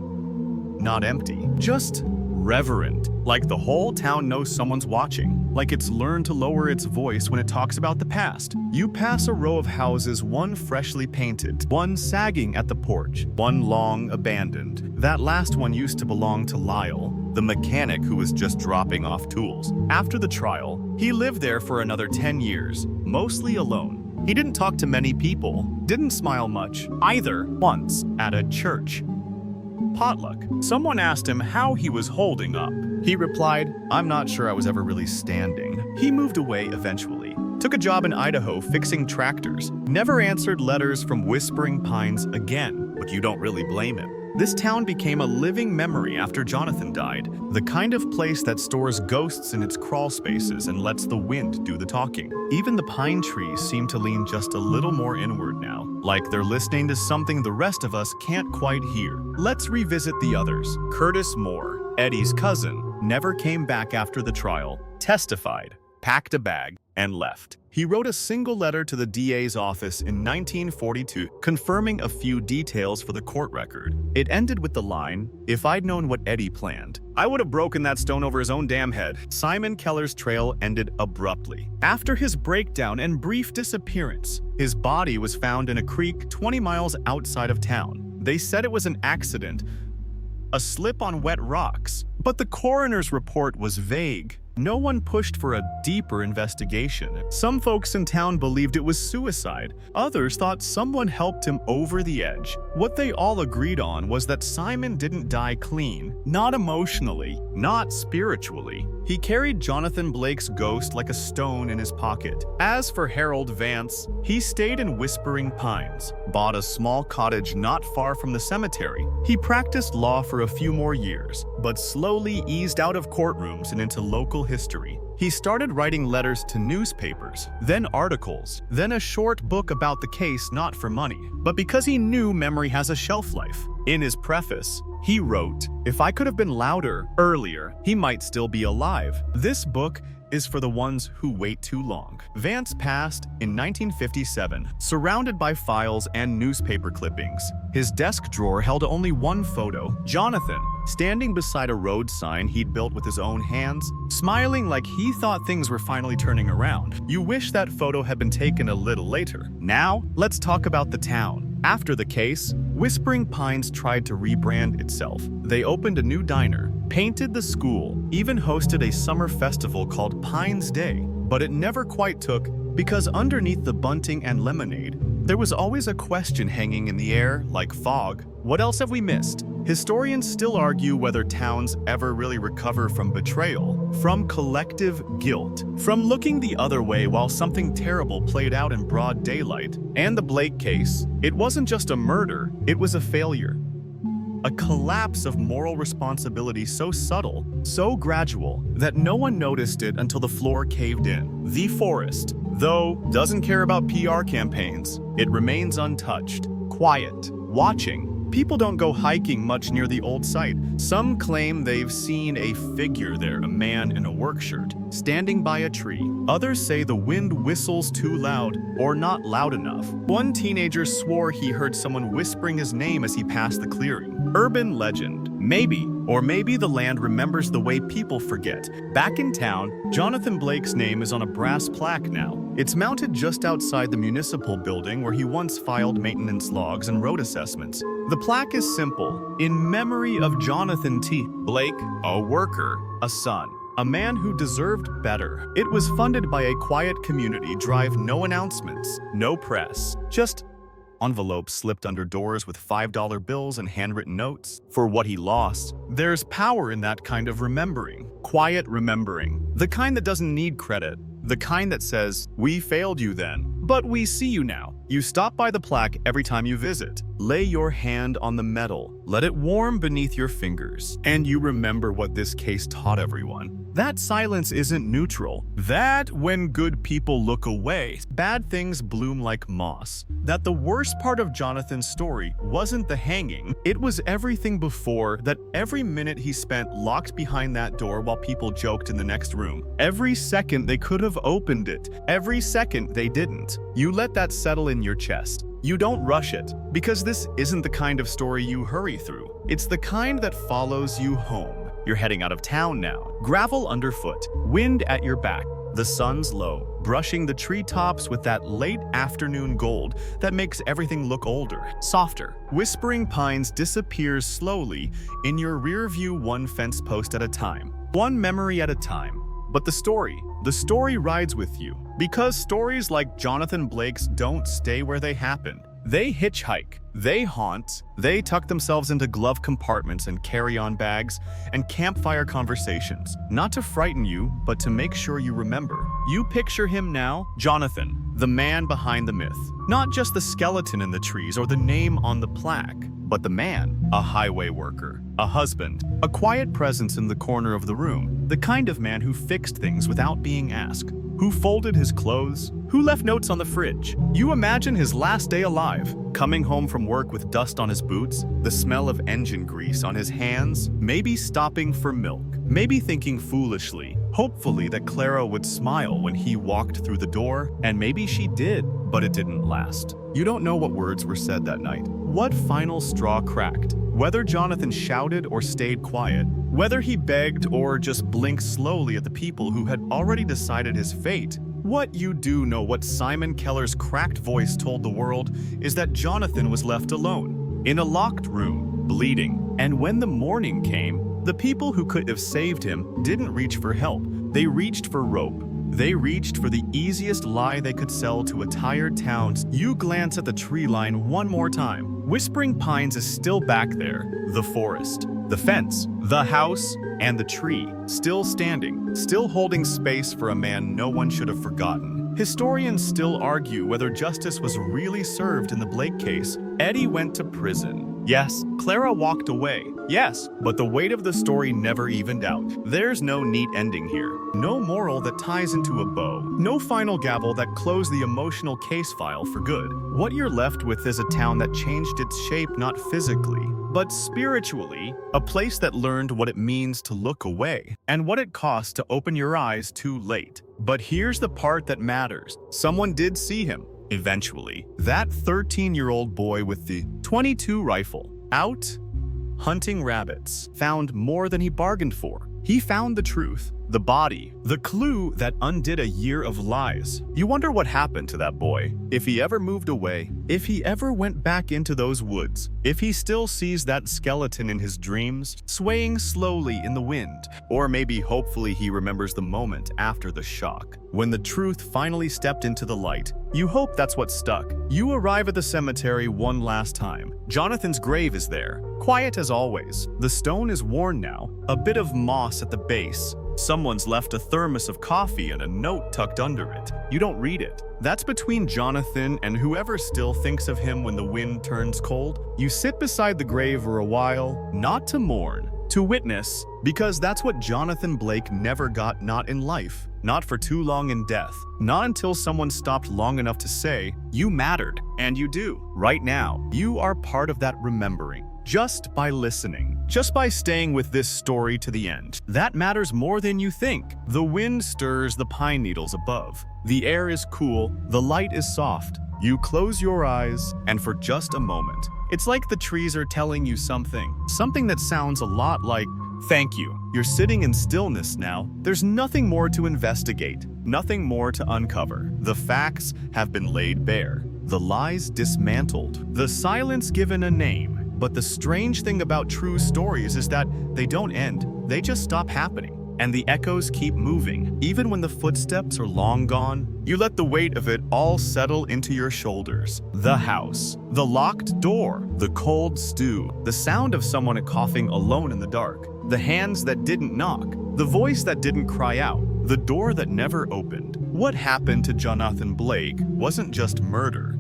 Speaker 1: Not empty, just reverent, like the whole town knows someone's watching, like it's learned to lower its voice when it talks about the past. You pass a row of houses, one freshly painted, one sagging at the porch, one long abandoned. That last one used to belong to Lyle, the mechanic who was just dropping off tools. After the trial, he lived there for another 10 years, mostly alone. He didn't talk to many people, didn't smile much, either. Once, at a church potluck, someone asked him how he was holding up. He replied, "I'm not sure I was ever really standing." He moved away eventually. Took a job in Idaho fixing tractors. Never answered letters from Whispering Pines again, but you don't really blame him. This town became a living memory after Jonathan died, the kind of place that stores ghosts in its crawl spaces and lets the wind do the talking. Even the pine trees seem to lean just a little more inward now, like they're listening to something the rest of us can't quite hear. Let's revisit the others. Curtis Moore, Eddie's cousin, never came back after the trial, testified, packed a bag, and left. He wrote a single letter to the DA's office in 1942, confirming a few details for the court record. It ended with the line, "If I'd known what Eddie planned, I would have broken that stone over his own damn head." Simon Keller's trail ended abruptly. After his breakdown and brief disappearance, his body was found in a creek 20 miles outside of town. They said it was an accident, a slip on wet rocks, but the coroner's report was vague. No one pushed for a deeper investigation. Some folks in town believed it was suicide. Others thought someone helped him over the edge. What they all agreed on was that Simon didn't die clean. Not emotionally, not spiritually. He carried Jonathan Blake's ghost like a stone in his pocket. As for Harold Vance, he stayed in Whispering Pines, bought a small cottage not far from the cemetery. He practiced law for a few more years, but slowly eased out of courtrooms and into local history. He started writing letters to newspapers, then articles, then a short book about the case, not for money, but because he knew memory has a shelf life. In his preface, he wrote, "If I could have been louder, earlier, he might still be alive." This book is for the ones who wait too long. Vance passed in 1957, surrounded by files and newspaper clippings. His desk drawer held only one photo, Jonathan, standing beside a road sign he'd built with his own hands, smiling like he thought things were finally turning around. You wish that photo had been taken a little later. Now, let's talk about the town. After the case, Whispering Pines tried to rebrand itself. They opened a new diner, painted the school, even hosted a summer festival called Pines Day. But it never quite took, because underneath the bunting and lemonade, there was always a question hanging in the air like fog. What else have we missed? Historians still argue whether towns ever really recover from betrayal, from collective guilt, from looking the other way while something terrible played out in broad daylight. And the Blake case, it wasn't just a murder, it was a failure. A collapse of moral responsibility so subtle, so gradual, that no one noticed it until the floor caved in. The forest, though, doesn't care about PR campaigns. It remains untouched, quiet, watching. People don't go hiking much near the old site. Some claim they've seen a figure there, a man in a work shirt, standing by a tree. Others say the wind whistles too loud or not loud enough. One teenager swore he heard someone whispering his name as he passed the clearing. Urban legend. Maybe, or maybe the land remembers the way people forget. Back in town, Jonathan Blake's name is on a brass plaque now. It's mounted just outside the municipal building where he once filed maintenance logs and road assessments. The plaque is simple, in memory of Jonathan T. Blake, a worker, a son. a man who deserved better. It was funded by a quiet community drive, no announcements, no press, just envelopes slipped under doors with $5 bills and handwritten notes. For what he lost, there's power in that kind of remembering. Quiet remembering. The kind that doesn't need credit. The kind that says, "We failed you then, but we see you now." You stop by the plaque every time you visit. Lay your hand on the metal. Let it warm beneath your fingers. And you remember what this case taught everyone. That silence isn't neutral. That when good people look away, bad things bloom like moss. That the worst part of Jonathan's story wasn't the hanging. It was everything before, that every minute he spent locked behind that door while people joked in the next room. Every second they could have opened it. Every second they didn't. You let that settle in your chest. You don't rush it, because this isn't the kind of story you hurry through. It's the kind that follows you home. You're heading out of town now. Gravel underfoot, wind at your back. The sun's low, brushing the treetops with that late afternoon gold that makes everything look older, softer. Whispering Pines disappears slowly in your rear view, one fence post at a time, one memory at a time. But the story rides with you. Because stories like Jonathan Blake's don't stay where they happen. They hitchhike, they haunt, they tuck themselves into glove compartments and carry-on bags and campfire conversations. Not to frighten you, but to make sure you remember. You picture him now, Jonathan, the man behind the myth. Not just the skeleton in the trees or the name on the plaque, but the man, a highway worker, a husband, a quiet presence in the corner of the room, the kind of man who fixed things without being asked, who folded his clothes, who left notes on the fridge. You imagine his last day alive, coming home from work with dust on his boots, the smell of engine grease on his hands, maybe stopping for milk, maybe thinking foolishly, hopefully that Clara would smile when he walked through the door, and maybe she did, but it didn't last. You don't know what words were said that night, what final straw cracked, whether Jonathan shouted or stayed quiet, whether he begged or just blinked slowly at the people who had already decided his fate. What you do know, what Simon Keller's cracked voice told the world, is that Jonathan was left alone, in a locked room, bleeding. And when the morning came, the people who could have saved him didn't reach for help. They reached for rope. They reached for the easiest lie they could sell to a tired town. You glance at the tree line one more time. Whispering Pines is still back there. The forest, the fence, the house, and the tree, still standing, still holding space for a man no one should have forgotten. Historians still argue whether justice was really served in the Blake case. Eddie went to prison. Yes, Clara walked away. Yes, but the weight of the story never evened out. There's no neat ending here. No moral that ties into a bow. No final gavel that closed the emotional case file for good. What you're left with is a town that changed its shape not physically, but spiritually. A place that learned what it means to look away, and what it costs to open your eyes too late. But here's the part that matters. Someone did see him. Eventually, that 13-year-old boy with the .22 rifle, out hunting rabbits, found more than he bargained for. He found the truth, the body, the clue that undid a year of lies. You wonder what happened to that boy, if he ever moved away, if he ever went back into those woods, if he still sees that skeleton in his dreams, swaying slowly in the wind, or maybe hopefully he remembers the moment after the shock, when the truth finally stepped into the light. You hope that's what stuck. You arrive at the cemetery one last time. Jonathan's grave is there, quiet as always. The stone is worn now, a bit of moss at the base. Someone's left a thermos of coffee and a note tucked under it. You don't read it. That's between Jonathan and whoever still thinks of him when the wind turns cold. You sit beside the grave for a while, not to mourn, to witness, because that's what Jonathan Blake never got, not in life, not for too long in death, not until someone stopped long enough to say, you mattered, and you do. Right now, you are part of that remembering. Just by listening, just by staying with this story to the end. That matters more than you think. The wind stirs the pine needles above. The air is cool, the light is soft. You close your eyes, and for just a moment, it's like the trees are telling you something that sounds a lot like, thank you. You're sitting in stillness now. There's nothing more to investigate, nothing more to uncover. The facts have been laid bare, the lies dismantled, the silence given a name. But the strange thing about true stories is that they don't end, they just stop happening. and the echoes keep moving, even when the footsteps are long gone. You let the weight of it all settle into your shoulders. The house, the locked door, the cold stew, the sound of someone coughing alone in the dark, the hands that didn't knock, the voice that didn't cry out, the door that never opened. What happened to Jonathan Blake wasn't just murder.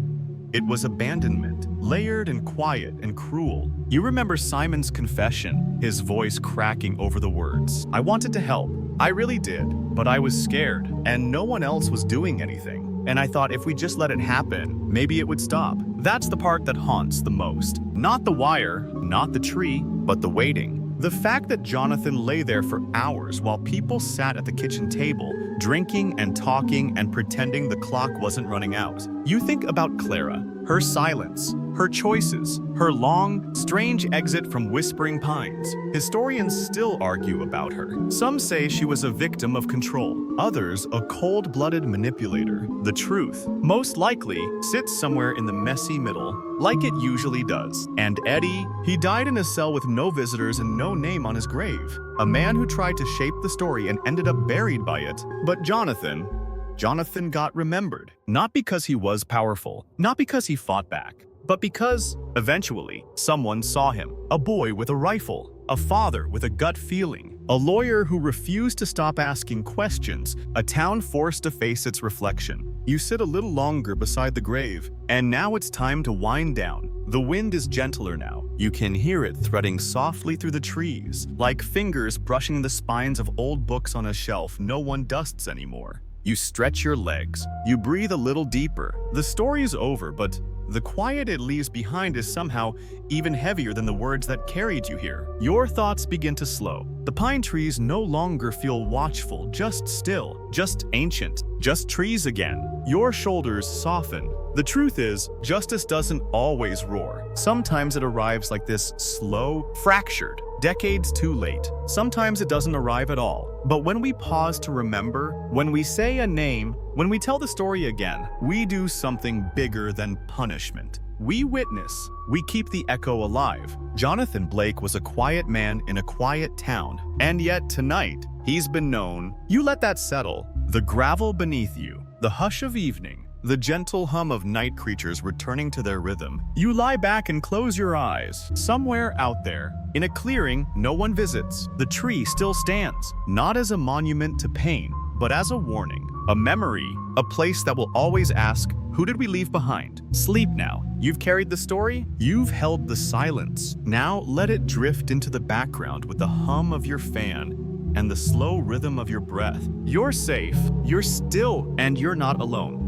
Speaker 1: It was abandonment, layered and quiet and cruel. You remember Simon's confession, his voice cracking over the words. I wanted to help. I really did, but I was scared, and no one else was doing anything. And I thought if we just let it happen, maybe it would stop. That's the part that haunts the most. Not the wire, not the tree, but the waiting. The fact that Jonathan lay there for hours while people sat at the kitchen table, drinking and talking and pretending the clock wasn't running out. You think about Clara, her silence, her choices, her long, strange exit from Whispering Pines. Historians still argue about her. Some say she was a victim of control, others a cold-blooded manipulator. The truth, most likely, sits somewhere in the messy middle, like it usually does. And Eddie, he died in a cell with no visitors and no name on his grave. A man who tried to shape the story and ended up buried by it. But Jonathan got remembered. Not because he was powerful, not because he fought back, but because, eventually, someone saw him. A boy with a rifle, a father with a gut feeling, a lawyer who refused to stop asking questions, a town forced to face its reflection. You sit a little longer beside the grave, and now it's time to wind down. The wind is gentler now. You can hear it threading softly through the trees, like fingers brushing the spines of old books on a shelf no one dusts anymore. You stretch your legs. You breathe a little deeper. The story is over, but the quiet it leaves behind is somehow even heavier than the words that carried you here. Your thoughts begin to slow. The pine trees no longer feel watchful, just still, just ancient, just trees again. Your shoulders soften. The truth is, justice doesn't always roar. Sometimes it arrives like this, slow, fractured, decades too late. Sometimes it doesn't arrive at all. But when we pause to remember, when we say a name, when we tell the story again, we do something bigger than punishment. We witness, we keep the echo alive. Jonathan Blake was a quiet man in a quiet town, and yet tonight, he's been known. You let that settle. The gravel beneath you, the hush of evening, the gentle hum of night creatures returning to their rhythm. You lie back and close your eyes. Somewhere out there, in a clearing no one visits, the tree still stands, not as a monument to pain, but as a warning, a memory, a place that will always ask, who did we leave behind? Sleep now. You've carried the story. You've held the silence. Now let it drift into the background with the hum of your fan and the slow rhythm of your breath. You're safe, you're still, and you're not alone.